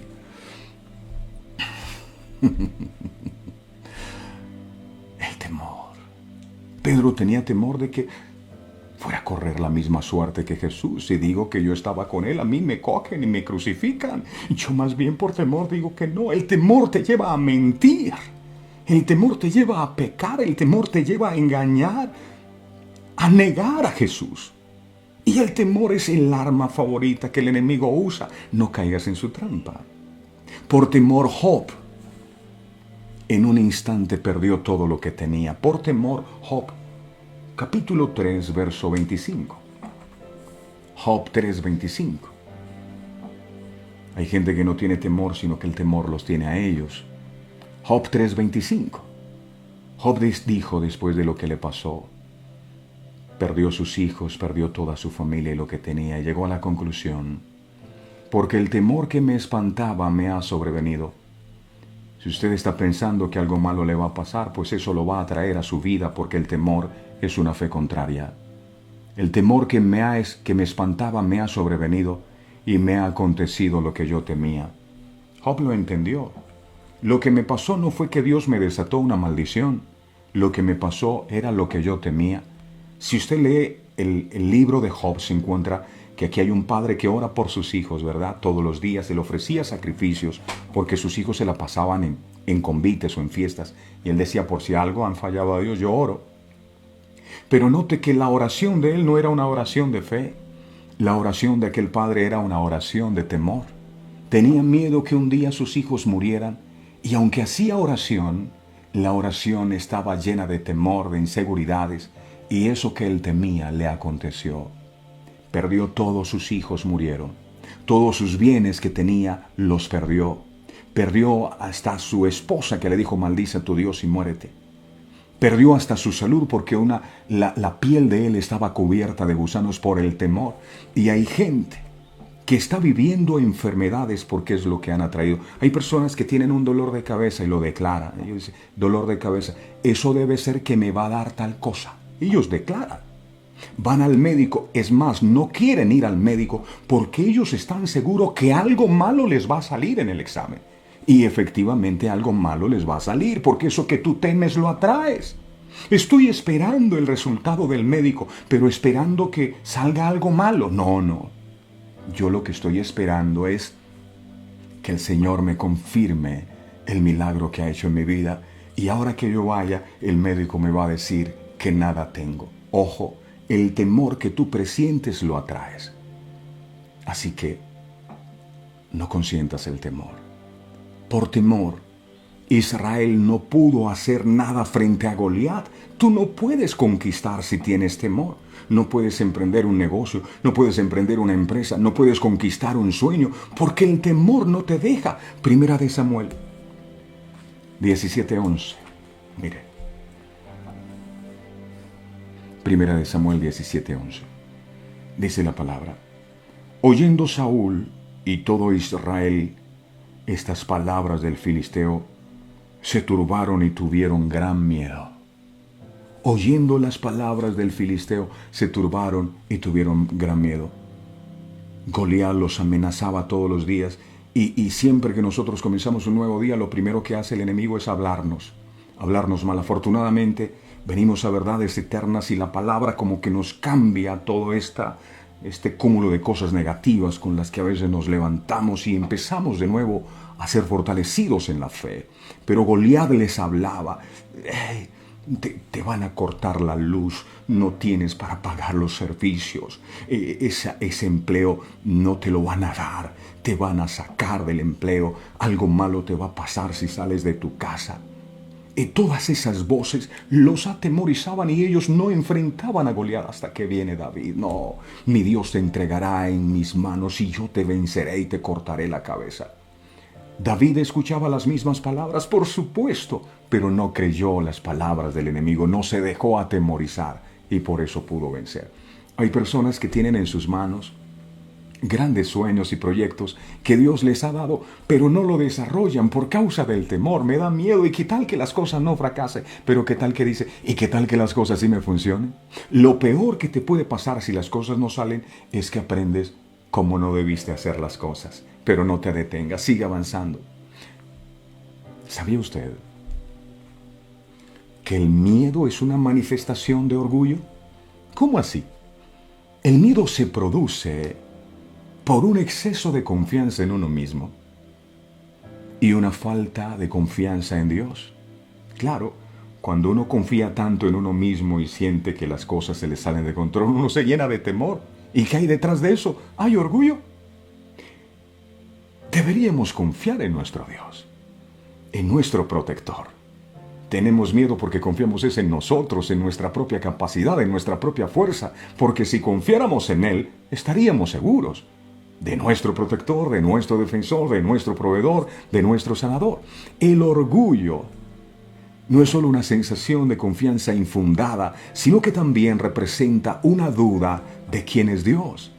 El temor. Pedro tenía temor de que fuera a correr la misma suerte que Jesús. Si digo que yo estaba con él, a mí me cogen y me crucifican. Yo más bien por temor digo que no. El temor te lleva a mentir. El temor te lleva a pecar. El temor te lleva a engañar, a negar a Jesús. Y el temor es el arma favorita que el enemigo usa. No caigas en su trampa. Por temor, Job en un instante perdió todo lo que tenía. Por temor, Job, capítulo 3, verso 25. Job 3, 25. Hay gente que no tiene temor, sino que el temor los tiene a ellos. Job 3, 25. Job dijo después de lo que le pasó, perdió sus hijos, perdió toda su familia y lo que tenía, y llegó a la conclusión, porque el temor que me espantaba me ha sobrevenido. Si usted está pensando que algo malo le va a pasar, pues eso lo va a traer a su vida, porque el temor es una fe contraria. El temor que me espantaba me ha sobrevenido, y me ha acontecido lo que yo temía. Job lo entendió. Lo que me pasó no fue que Dios me desató una maldición. Lo que me pasó era lo que yo temía. Si usted lee el libro de Job, se encuentra que aquí hay un padre que ora por sus hijos, ¿verdad? Todos los días. Él ofrecía sacrificios porque sus hijos se la pasaban en convites o en fiestas. Y él decía, por si algo han fallado a Dios, yo oro. Pero note que la oración de él no era una oración de fe. La oración de aquel padre era una oración de temor. Tenía miedo que un día sus hijos murieran, y aunque hacía oración, la oración estaba llena de temor, de inseguridades, y eso que él temía le aconteció. Perdió todos sus hijos, murieron. Todos sus bienes que tenía los perdió. Perdió hasta su esposa que le dijo, maldice a tu Dios y muérete. Perdió hasta su salud porque la piel de él estaba cubierta de gusanos por el temor. Y hay gente que está viviendo enfermedades porque es lo que han atraído. Hay personas que tienen un dolor de cabeza y lo declaran. Ellos dicen, dolor de cabeza, eso debe ser que me va a dar tal cosa. Ellos declaran. Van al médico, es más, no quieren ir al médico porque ellos están seguros que algo malo les va a salir en el examen. Y efectivamente algo malo les va a salir, porque eso que tú temes lo atraes. Estoy esperando el resultado del médico, pero esperando que salga algo malo. No. Yo lo que estoy esperando es que el Señor me confirme el milagro que ha hecho en mi vida. Y ahora que yo vaya, el médico me va a decir que nada tengo. Ojo, el temor que tú presientes lo atraes. Así que no consientas el temor. Por temor, Israel no pudo hacer nada frente a Goliat. Tú no puedes conquistar si tienes temor. No puedes emprender un negocio, no puedes emprender una empresa, no puedes conquistar un sueño, porque el temor no te deja. Primera de Samuel 17:11. Mire. Primera de Samuel 17:11. Dice la palabra: oyendo Saúl y todo Israel estas palabras del filisteo, se turbaron y tuvieron gran miedo. Oyendo las palabras del filisteo, se turbaron y tuvieron gran miedo. Goliat los amenazaba todos los días y siempre que nosotros comenzamos un nuevo día, lo primero que hace el enemigo es hablarnos mal. Afortunadamente, venimos a verdades eternas y la palabra como que nos cambia todo este cúmulo de cosas negativas con las que a veces nos levantamos y empezamos de nuevo a ser fortalecidos en la fe. Pero Goliat les hablaba, te van a cortar la luz, no tienes para pagar los servicios, ese empleo no te lo van a dar, te van a sacar del empleo, algo malo te va a pasar si sales de tu casa. Y todas esas voces los atemorizaban y ellos no enfrentaban a Goliat hasta que viene David. No, mi Dios te entregará en mis manos y yo te venceré y te cortaré la cabeza. David escuchaba las mismas palabras, por supuesto, pero no creyó las palabras del enemigo, no se dejó atemorizar y por eso pudo vencer. Hay personas que tienen en sus manos grandes sueños y proyectos que Dios les ha dado, pero no lo desarrollan por causa del temor. Me da miedo, y qué tal que las cosas no fracasen, pero qué tal que dice, y qué tal que las cosas sí me funcionen. Lo peor que te puede pasar si las cosas no salen es que aprendes cómo no debiste hacer las cosas, pero no te detengas, sigue avanzando. ¿Sabía usted que el miedo es una manifestación de orgullo? ¿Cómo así? El miedo se produce por un exceso de confianza en uno mismo y una falta de confianza en Dios. Claro, cuando uno confía tanto en uno mismo y siente que las cosas se le salen de control, uno se llena de temor. ¿Y qué hay detrás de eso? ¿Hay orgullo? Deberíamos confiar en nuestro Dios, en nuestro protector. Tenemos miedo porque confiamos en nosotros, en nuestra propia capacidad, en nuestra propia fuerza, porque si confiáramos en Él, estaríamos seguros de nuestro protector, de nuestro defensor, de nuestro proveedor, de nuestro sanador. El orgullo no es solo una sensación de confianza infundada, sino que también representa una duda de quién es Dios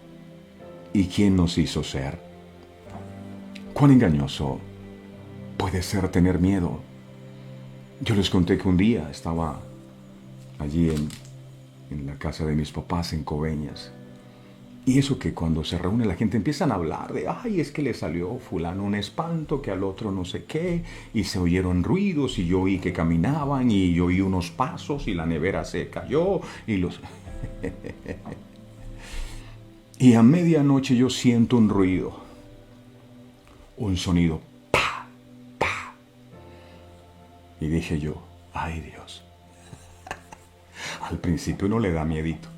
y quién nos hizo ser. Cuán engañoso puede ser tener miedo. Yo les conté que un día estaba allí en la casa de mis papás en Coveñas Y eso que cuando se reúne la gente empiezan a hablar de, ay, es que le salió fulano un espanto, que al otro no sé qué, y se oyeron ruidos, y yo oí que caminaban, y yo oí unos pasos, y la nevera se cayó, y los... Y a medianoche yo siento un ruido, un sonido, pa, pa. Y dije yo, ay Dios. Al principio uno le da miedito.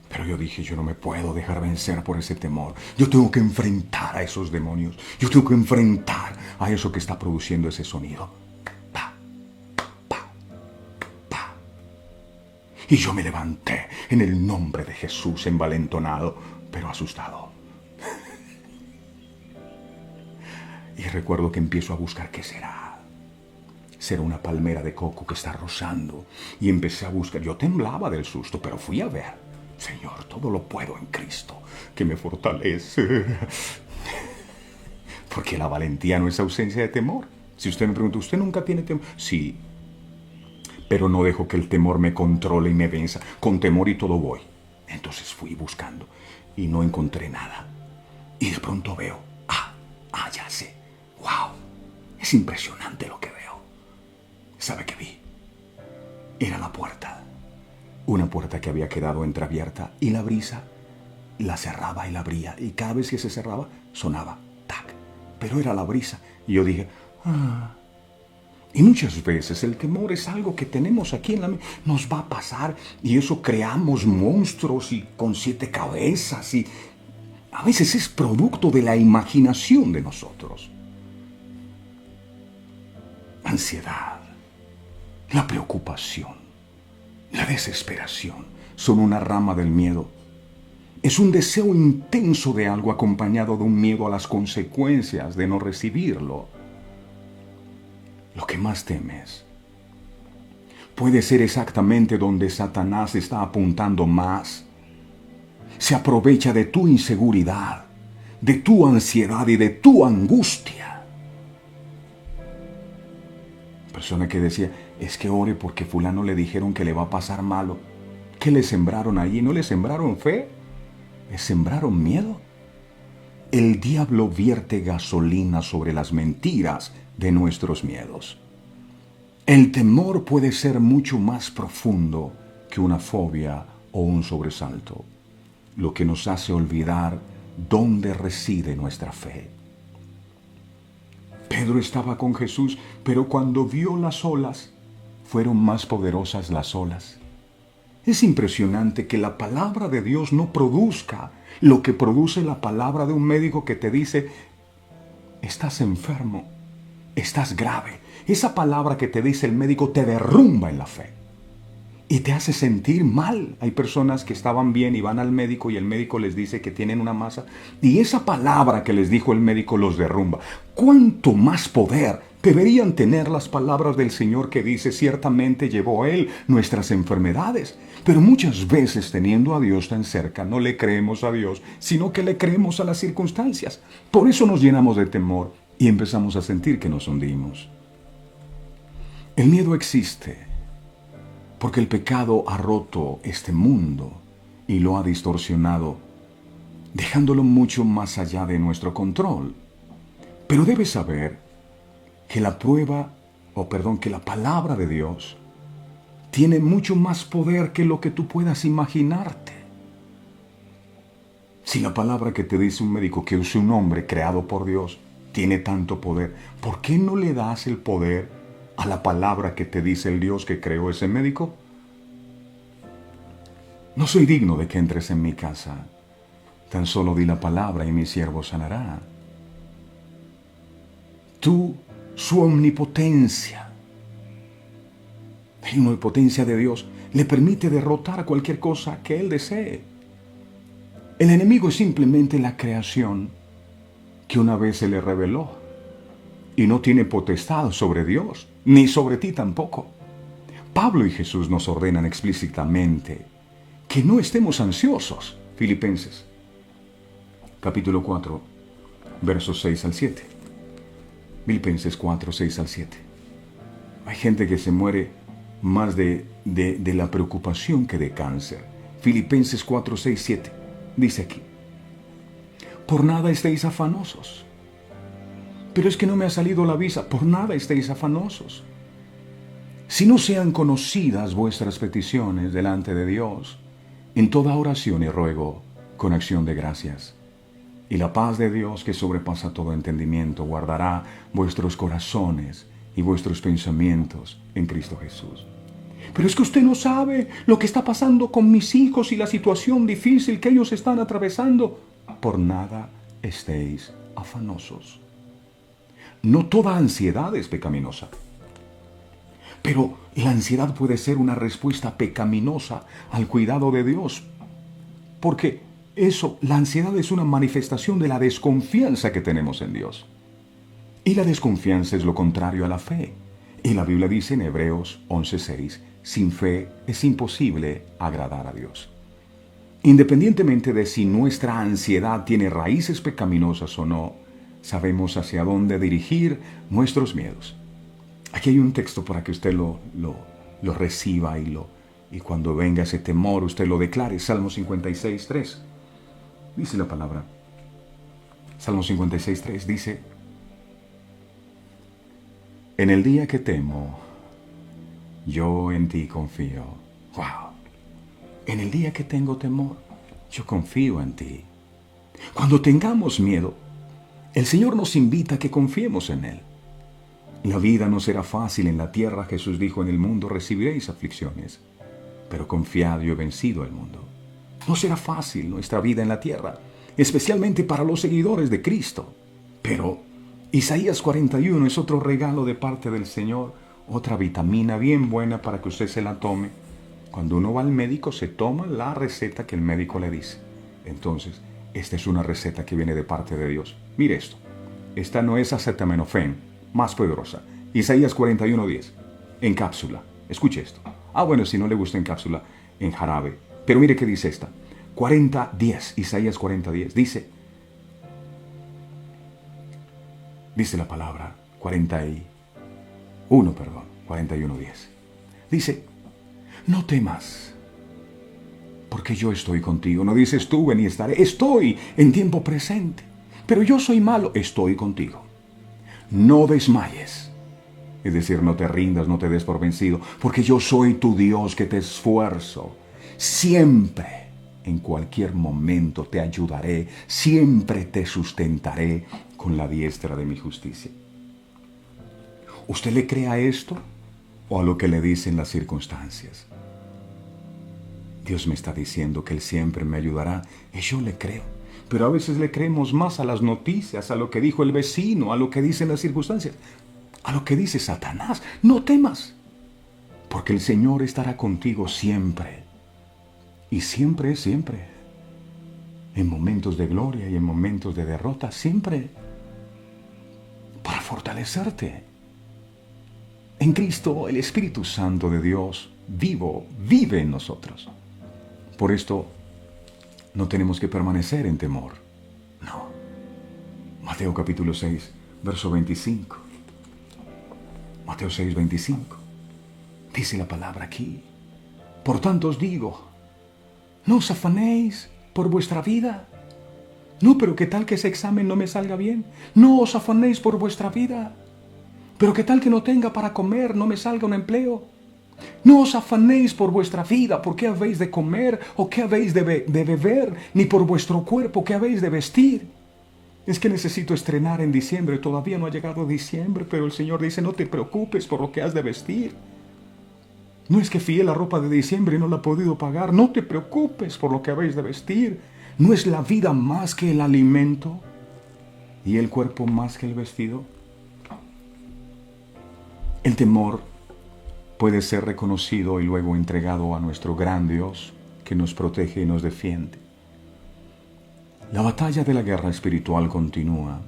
Pero yo dije, yo no me puedo dejar vencer por ese temor. Yo tengo que enfrentar a esos demonios. Yo tengo que enfrentar a eso que está produciendo ese sonido. Pa, pa, pa. Y yo me levanté en el nombre de Jesús, envalentonado, pero asustado. Y recuerdo que empiezo a buscar qué será. Será una palmera de coco que está rozando. Y empecé a buscar. Yo temblaba del susto, pero fui a ver. Señor, todo lo puedo en Cristo, que me fortalece. Porque la valentía no es ausencia de temor. Si usted me pregunta, ¿usted nunca tiene temor? Sí, pero no dejo que el temor me controle y me venza. Con temor y todo voy. Entonces fui buscando y no encontré nada. Y de pronto veo, ya sé. ¡Wow! Es impresionante lo que veo. ¿Sabe qué vi? Era la puerta. Una puerta que había quedado entreabierta y la brisa la cerraba y la abría. Y cada vez que se cerraba, sonaba, tac. Pero era la brisa. Y yo dije, Y muchas veces el temor es algo que tenemos aquí en la mente. Nos va a pasar y eso creamos monstruos y con 7 cabezas. Y a veces es producto de la imaginación de nosotros. Ansiedad, la preocupación, la desesperación son una rama del miedo. Es un deseo intenso de algo acompañado de un miedo a las consecuencias de no recibirlo. Lo que más temes puede ser exactamente donde Satanás está apuntando más. Se aprovecha de tu inseguridad, de tu ansiedad y de tu angustia. Persona que decía, es que ore porque fulano le dijeron que le va a pasar malo. ¿Qué le sembraron allí? ¿No le sembraron fe? ¿Le sembraron miedo? El diablo vierte gasolina sobre las mentiras de nuestros miedos. El temor puede ser mucho más profundo que una fobia o un sobresalto, lo que nos hace olvidar dónde reside nuestra fe. Pedro estaba con Jesús, pero cuando vio las olas, fueron más poderosas las olas. Es impresionante que la palabra de Dios no produzca lo que produce la palabra de un médico que te dice, estás enfermo, estás grave. Esa palabra que te dice el médico te derrumba en la fe y te hace sentir mal. Hay personas que estaban bien y van al médico y el médico les dice que tienen una masa y esa palabra que les dijo el médico los derrumba. ¿Cuánto más poder deberían tener las palabras del Señor que dice, ciertamente llevó Él nuestras enfermedades? Pero muchas veces teniendo a Dios tan cerca no le creemos a Dios, sino que le creemos a las circunstancias. Por eso nos llenamos de temor y empezamos a sentir que nos hundimos. El miedo existe porque el pecado ha roto este mundo y lo ha distorsionado, dejándolo mucho más allá de nuestro control. Pero debes saber que la palabra de Dios tiene mucho más poder que lo que tú puedas imaginarte. Si la palabra que te dice un médico que es un hombre creado por Dios tiene tanto poder, ¿por qué no le das el poder a la palabra que te dice el Dios que creó ese médico? No soy digno de que entres en mi casa. Tan solo di la palabra y mi siervo sanará. Su omnipotencia, la omnipotencia de Dios le permite derrotar cualquier cosa que Él desee. El enemigo es simplemente la creación que una vez se le reveló y no tiene potestad sobre Dios, ni sobre ti tampoco. Pablo y Jesús nos ordenan explícitamente que no estemos ansiosos. Filipenses, capítulo 4, versos 6 al 7. Filipenses 4, 6 al 7. Hay gente que se muere más de la preocupación que de cáncer. Filipenses 4, 6, 7. dice aquí, por nada estéis afanosos. Pero es que no me ha salido la visa, por nada estéis afanosos. Si no sean conocidas vuestras peticiones delante de Dios, en toda oración y ruego, con acción de gracias. Y la paz de Dios, que sobrepasa todo entendimiento, guardará vuestros corazones y vuestros pensamientos en Cristo Jesús. Pero es que usted no sabe lo que está pasando con mis hijos y la situación difícil que ellos están atravesando. Por nada estéis afanosos. No toda ansiedad es pecaminosa. Pero la ansiedad puede ser una respuesta pecaminosa al cuidado de Dios. Porque la ansiedad es una manifestación de la desconfianza que tenemos en Dios. Y la desconfianza es lo contrario a la fe. Y la Biblia dice en Hebreos 11:6, sin fe es imposible agradar a Dios. Independientemente de si nuestra ansiedad tiene raíces pecaminosas o no, sabemos hacia dónde dirigir nuestros miedos. Aquí hay un texto para que usted lo reciba y cuando venga ese temor usted lo declare. Salmo 56:3. Dice la palabra. Salmo 56:3 dice, en el día que temo, yo en ti confío. ¡Wow! En el día que tengo temor, yo confío en ti. Cuando tengamos miedo, el Señor nos invita a que confiemos en Él. La vida no será fácil en la tierra. Jesús dijo, en el mundo recibiréis aflicciones, pero confiad, yo he vencido al mundo. No será fácil nuestra vida en la tierra, especialmente para los seguidores de Cristo. Pero Isaías 41 es otro regalo de parte del Señor, otra vitamina bien buena para que usted se la tome. Cuando uno va al médico, se toma la receta que el médico le dice. Entonces, esta es una receta que viene de parte de Dios. Mire esto. Esta no es acetaminofén, más poderosa. Isaías 41:10, en cápsula. Escuche esto. Bueno, si no le gusta en cápsula, en jarabe. Pero mire qué dice esta. 40:10, Isaías 40:10. Dice la palabra 41:10. Dice, no temas, porque yo estoy contigo. No dice estuve ni estaré. Estoy en tiempo presente. Pero yo soy malo. Estoy contigo. No desmayes. Es decir, no te rindas, no te des por vencido, porque yo soy tu Dios que te esfuerzo. Siempre, en cualquier momento te ayudaré. Siempre te sustentaré con la diestra de mi justicia. ¿Usted le cree a esto o a lo que le dicen las circunstancias? Dios me está diciendo que Él siempre me ayudará y yo le creo. Pero a veces le creemos más a las noticias, a lo que dijo el vecino, a lo que dicen las circunstancias, a lo que dice Satanás. No temas, porque el Señor estará contigo siempre. Y siempre es siempre. En momentos de gloria y en momentos de derrota, siempre. Para fortalecerte. En Cristo, el Espíritu Santo de Dios vive en nosotros. Por esto, no tenemos que permanecer en temor. No. Mateo capítulo 6, verso 25. Mateo 6, 25. Dice la palabra aquí. Por tanto os digo, no os afanéis por vuestra vida. No, pero ¿qué tal que ese examen no me salga bien? No os afanéis por vuestra vida. Pero ¿qué tal que no tenga para comer, no me salga un empleo? No os afanéis por vuestra vida, por qué habéis de comer o qué habéis de beber, ni por vuestro cuerpo, qué habéis de vestir. Es que necesito estrenar en diciembre, todavía no ha llegado diciembre, pero el Señor dice, no te preocupes por lo que has de vestir. No es que fíe la ropa de diciembre y no la he podido pagar, no te preocupes por lo que habéis de vestir. ¿No es la vida más que el alimento y el cuerpo más que el vestido? El temor puede ser reconocido y luego entregado a nuestro gran Dios que nos protege y nos defiende. La batalla de la guerra espiritual continúa,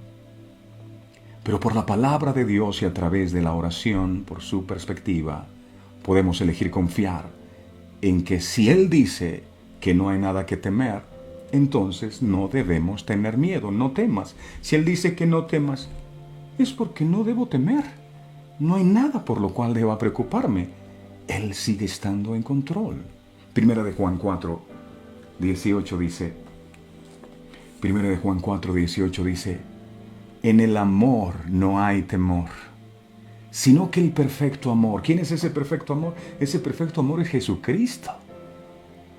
pero por la palabra de Dios y a través de la oración, por su perspectiva, podemos elegir confiar en que si Él dice que no hay nada que temer, entonces no debemos tener miedo, no temas. Si Él dice que no temas, es porque no debo temer. No hay nada por lo cual deba preocuparme. Él sigue estando en control. Primera de Juan 4, 18 dice, Primero de Juan 4:18 dice, en el amor no hay temor, sino que el perfecto amor. ¿Quién es ese perfecto amor? Ese perfecto amor es Jesucristo.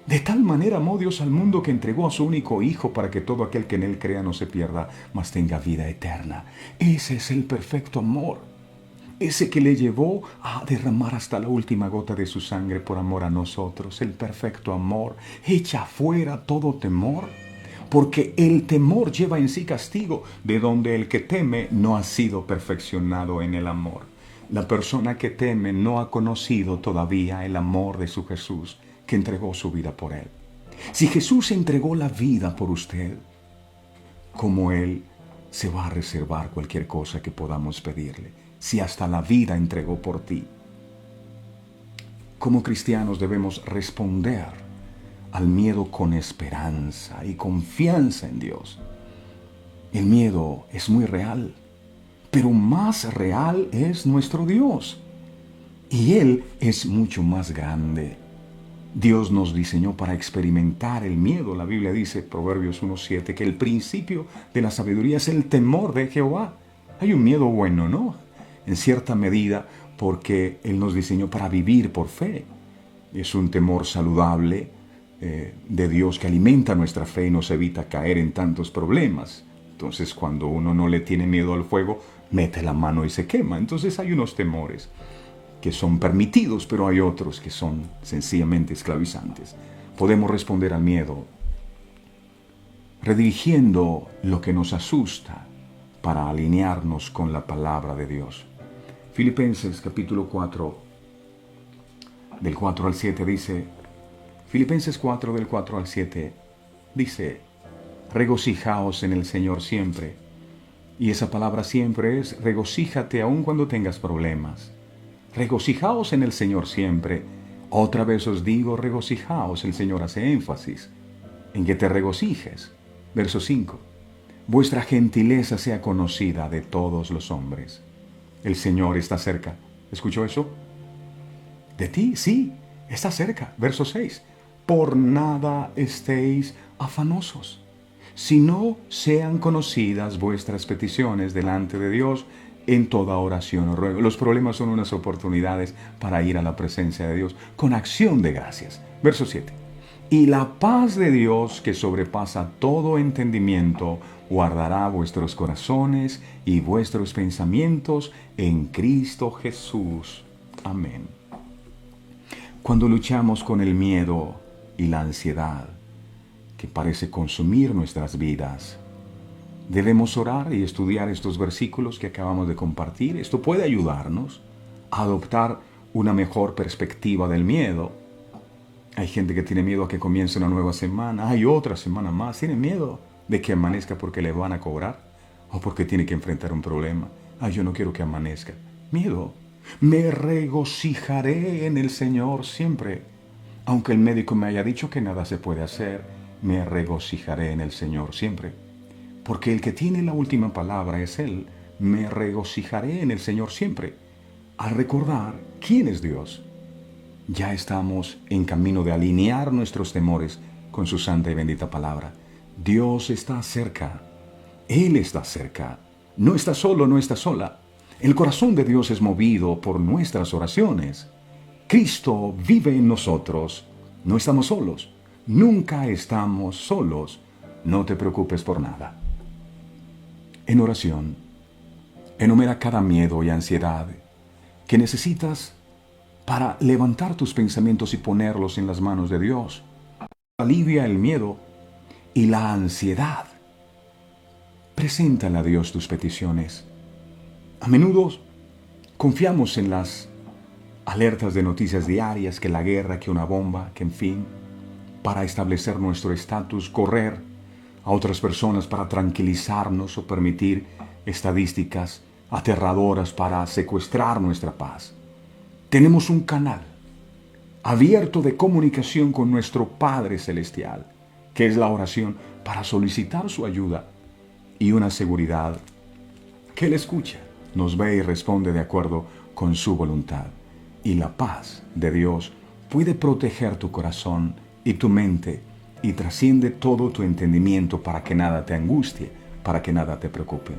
De tal manera amó Dios al mundo que entregó a su único Hijo para que todo aquel que en Él crea no se pierda, mas tenga vida eterna. Ese es el perfecto amor. Ese que le llevó a derramar hasta la última gota de su sangre por amor a nosotros. El perfecto amor echa fuera todo temor, porque el temor lleva en sí castigo, de donde el que teme no ha sido perfeccionado en el amor. La persona que teme no ha conocido todavía el amor de su Jesús, que entregó su vida por él. Si Jesús entregó la vida por usted, ¿cómo Él se va a reservar cualquier cosa que podamos pedirle? Si hasta la vida entregó por ti. Como cristianos debemos responder al miedo con esperanza y confianza en Dios. El miedo es muy real, pero más real es nuestro Dios. Y Él es mucho más grande. Dios nos diseñó para experimentar el miedo. La Biblia dice, Proverbios 1:7, que el principio de la sabiduría es el temor de Jehová. Hay un miedo bueno, ¿no? En cierta medida, porque Él nos diseñó para vivir por fe. Es un temor saludable de Dios que alimenta nuestra fe y nos evita caer en tantos problemas. Entonces, cuando uno no le tiene miedo al fuego, mete la mano y se quema. Entonces hay unos temores que son permitidos, pero hay otros que son sencillamente esclavizantes. Podemos responder al miedo redirigiendo lo que nos asusta para alinearnos con la palabra de Dios. Filipenses capítulo 4, del 4 al 7 dice, Filipenses 4 del 4 al 7 dice, regocijaos en el Señor siempre. Y esa palabra siempre es regocíjate aun cuando tengas problemas. Regocijaos en el Señor siempre. Otra vez os digo, regocijaos. El Señor hace énfasis en que te regocijes. Verso 5. Vuestra gentileza sea conocida de todos los hombres. El Señor está cerca. ¿Escuchó eso? De ti, sí, está cerca. Verso 6. Por nada estéis afanosos, sino sean conocidas vuestras peticiones delante de Dios en toda oración o ruego. Los problemas son unas oportunidades para ir a la presencia de Dios con acción de gracias. Verso 7. Y la paz de Dios, que sobrepasa todo entendimiento, guardará vuestros corazones y vuestros pensamientos en Cristo Jesús. Amén. Cuando luchamos con el miedo y la ansiedad que parece consumir nuestras vidas, debemos orar y estudiar estos versículos que acabamos de compartir. Esto puede ayudarnos a adoptar una mejor perspectiva del miedo. Hay gente que tiene miedo a que comience una nueva semana. Hay otra semana más. Tiene miedo de que amanezca porque le van a cobrar o porque tiene que enfrentar un problema. Yo no quiero que amanezca. Miedo. Me regocijaré en el Señor siempre. Aunque el médico me haya dicho que nada se puede hacer, me regocijaré en el Señor siempre. Porque el que tiene la última palabra es Él. Me regocijaré en el Señor siempre. Al recordar quién es Dios, ya estamos en camino de alinear nuestros temores con su santa y bendita palabra. Dios está cerca. Él está cerca. No está solo, no está sola. El corazón de Dios es movido por nuestras oraciones. Cristo vive en nosotros. No estamos solos. Nunca estamos solos. No te preocupes por nada. En oración, enumera cada miedo y ansiedad que necesitas para levantar tus pensamientos y ponerlos en las manos de Dios. Alivia el miedo y la ansiedad. Preséntale a Dios tus peticiones. A menudo confiamos en las alertas de noticias diarias, que la guerra, que una bomba, que en fin, para establecer nuestro estatus, correr a otras personas para tranquilizarnos o permitir estadísticas aterradoras para secuestrar nuestra paz. Tenemos un canal abierto de comunicación con nuestro Padre Celestial, que es la oración, para solicitar su ayuda y una seguridad que Él escucha, nos ve y responde de acuerdo con su voluntad. Y la paz de Dios puede proteger tu corazón y tu mente y trasciende todo tu entendimiento para que nada te angustie, para que nada te preocupe.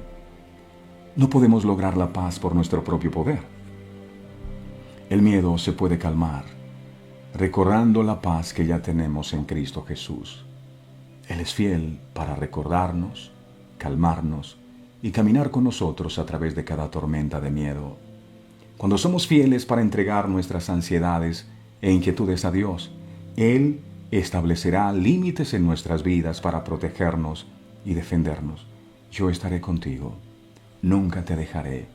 No podemos lograr la paz por nuestro propio poder. El miedo se puede calmar recordando la paz que ya tenemos en Cristo Jesús. Él es fiel para recordarnos, calmarnos y caminar con nosotros a través de cada tormenta de miedo. Cuando somos fieles para entregar nuestras ansiedades e inquietudes a Dios, Él establecerá límites en nuestras vidas para protegernos y defendernos. Yo estaré contigo, nunca te dejaré.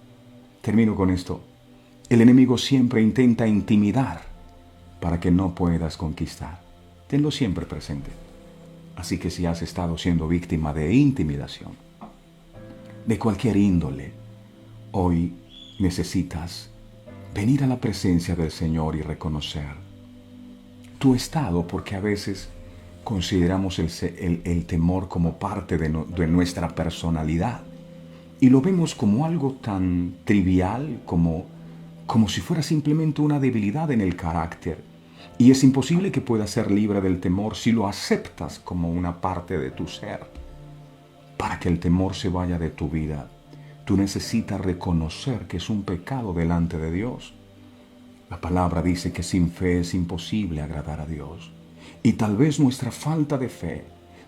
Termino con esto. El enemigo siempre intenta intimidar para que no puedas conquistar. Tenlo siempre presente. Así que si has estado siendo víctima de intimidación, de cualquier índole, hoy necesitas venir a la presencia del Señor y reconocer tu estado, porque a veces consideramos el temor como parte de nuestra personalidad y lo vemos como algo tan trivial, como si fuera simplemente una debilidad en el carácter. Y es imposible que puedas ser libre del temor si lo aceptas como una parte de tu ser. Para que el temor se vaya de tu vida, tú necesitas reconocer que es un pecado delante de Dios. La palabra dice que sin fe es imposible agradar a Dios. Y tal vez nuestra falta de fe,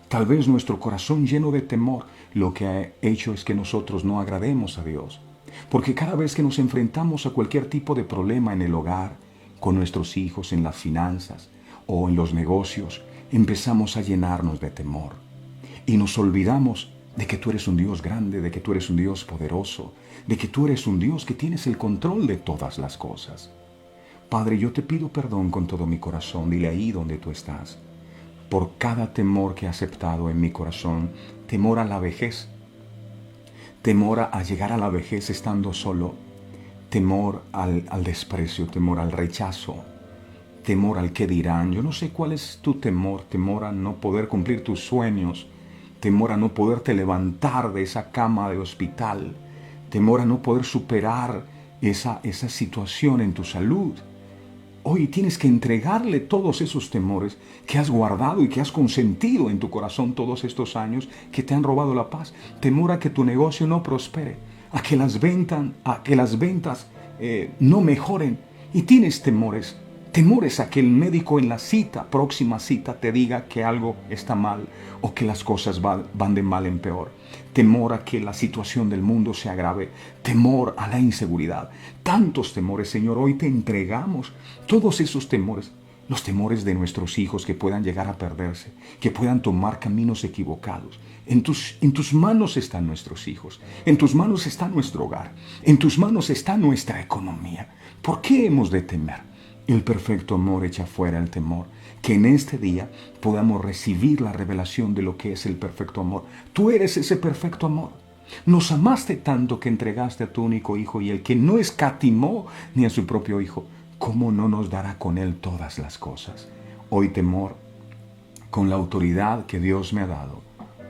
tal vez nuestro corazón lleno de temor, lo que ha hecho es que nosotros no agrademos a Dios. Porque cada vez que nos enfrentamos a cualquier tipo de problema en el hogar, con nuestros hijos, en las finanzas o en los negocios, empezamos a llenarnos de temor. Y nos olvidamos de que tú eres un Dios grande, de que tú eres un Dios poderoso, de que tú eres un Dios que tienes el control de todas las cosas. Padre, yo te pido perdón con todo mi corazón, dile ahí donde tú estás, por cada temor que he aceptado en mi corazón, temor a la vejez, temor a llegar a la vejez estando solo, temor al desprecio, temor al rechazo, temor al qué dirán. Yo no sé cuál es tu temor, temor a no poder cumplir tus sueños, temor a no poderte levantar de esa cama de hospital, temor a no poder superar esa situación en tu salud. Hoy tienes que entregarle todos esos temores que has guardado y que has consentido en tu corazón todos estos años que te han robado la paz. Temor a que tu negocio no prospere, a que las ventas no mejoren. Y tienes temores a que el médico en la próxima cita, te diga que algo está mal o que las cosas van de mal en peor. Temor a que la situación del mundo se agrave. Temor a la inseguridad. Tantos temores, Señor, hoy te entregamos todos esos temores. Los temores de nuestros hijos que puedan llegar a perderse, que puedan tomar caminos equivocados. En tus manos están nuestros hijos, en tus manos está nuestro hogar, en tus manos está nuestra economía. ¿Por qué hemos de temer? El perfecto amor echa fuera el temor. Que en este día podamos recibir la revelación de lo que es el perfecto amor. Tú eres ese perfecto amor. Nos amaste tanto que entregaste a tu único Hijo, y el que no escatimó ni a su propio Hijo, ¿cómo no nos dará con Él todas las cosas? Hoy, temor, con la autoridad que Dios me ha dado,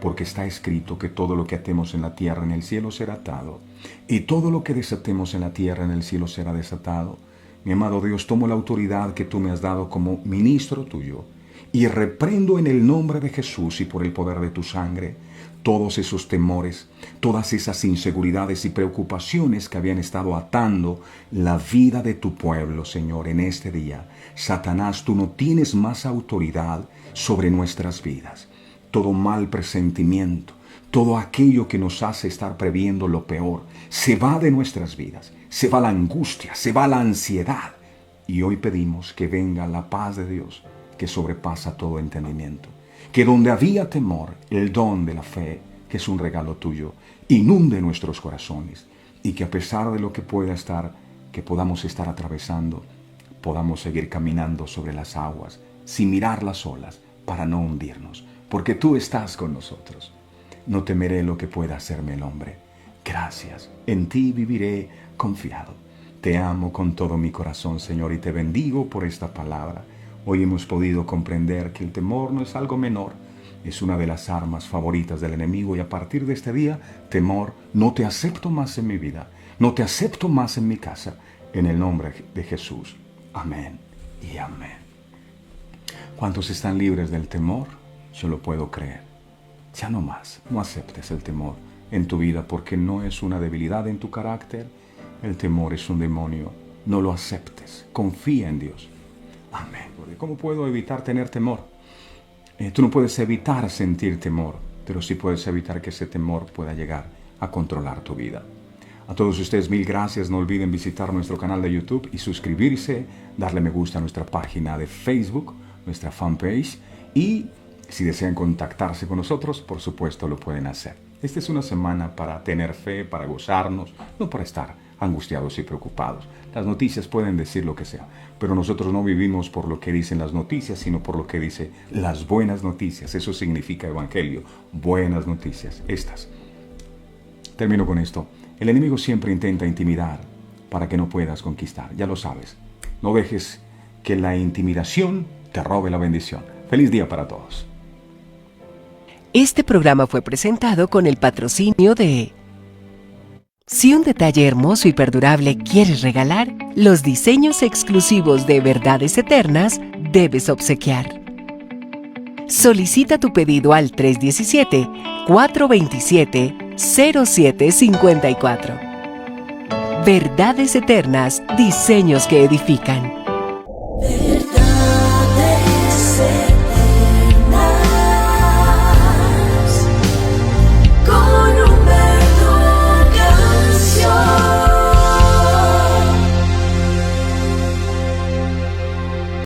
porque está escrito que todo lo que atemos en la tierra en el cielo será atado, y todo lo que desatemos en la tierra en el cielo será desatado. Mi amado Dios, tomo la autoridad que tú me has dado como ministro tuyo y reprendo en el nombre de Jesús y por el poder de tu sangre todos esos temores, todas esas inseguridades y preocupaciones que habían estado atando la vida de tu pueblo, Señor, en este día. Satanás, tú no tienes más autoridad sobre nuestras vidas. Todo mal presentimiento, todo aquello que nos hace estar previendo lo peor, se va de nuestras vidas. Se va la angustia, se va la ansiedad. Y hoy pedimos que venga la paz de Dios, que sobrepasa todo entendimiento. Que donde había temor, el don de la fe, que es un regalo tuyo, inunde nuestros corazones. Y que a pesar de lo que que podamos estar atravesando, podamos seguir caminando sobre las aguas, sin mirar las olas, para no hundirnos. Porque tú estás con nosotros. No temeré lo que pueda hacerme el hombre. Gracias. En ti viviré confiado. Te amo con todo mi corazón, Señor, y te bendigo por esta palabra. Hoy hemos podido comprender que el temor no es algo menor, es una de las armas favoritas del enemigo, y a partir de este día, temor, no te acepto más en mi vida, no te acepto más en mi casa, en el nombre de Jesús. Amén y amén. ¿Cuántos están libres del temor? yo lo puedo creer. Ya no más, no aceptes el temor en tu vida porque no es una debilidad en tu carácter. El temor es un demonio. No lo aceptes. Confía en Dios. Amén. ¿Cómo puedo evitar tener temor? Tú no puedes evitar sentir temor, pero sí puedes evitar que ese temor pueda llegar a controlar tu vida. A todos ustedes, mil gracias. No olviden visitar nuestro canal de YouTube y suscribirse, darle me gusta a nuestra página de Facebook, nuestra fanpage. Y si desean contactarse con nosotros, por supuesto lo pueden hacer. Esta es una semana para tener fe, para gozarnos, no para estar angustiados y preocupados. Las noticias pueden decir lo que sea, pero nosotros no vivimos por lo que dicen las noticias, sino por lo que dicen las buenas noticias. Eso significa evangelio, buenas noticias, estas. Termino con esto. El enemigo siempre intenta intimidar para que no puedas conquistar, ya lo sabes. No dejes que la intimidación te robe la bendición. Feliz día para todos. Este programa fue presentado con el patrocinio de... Si un detalle hermoso y perdurable quieres regalar, los diseños exclusivos de Verdades Eternas debes obsequiar. Solicita tu pedido al 317-427-0754. Verdades Eternas, diseños que edifican.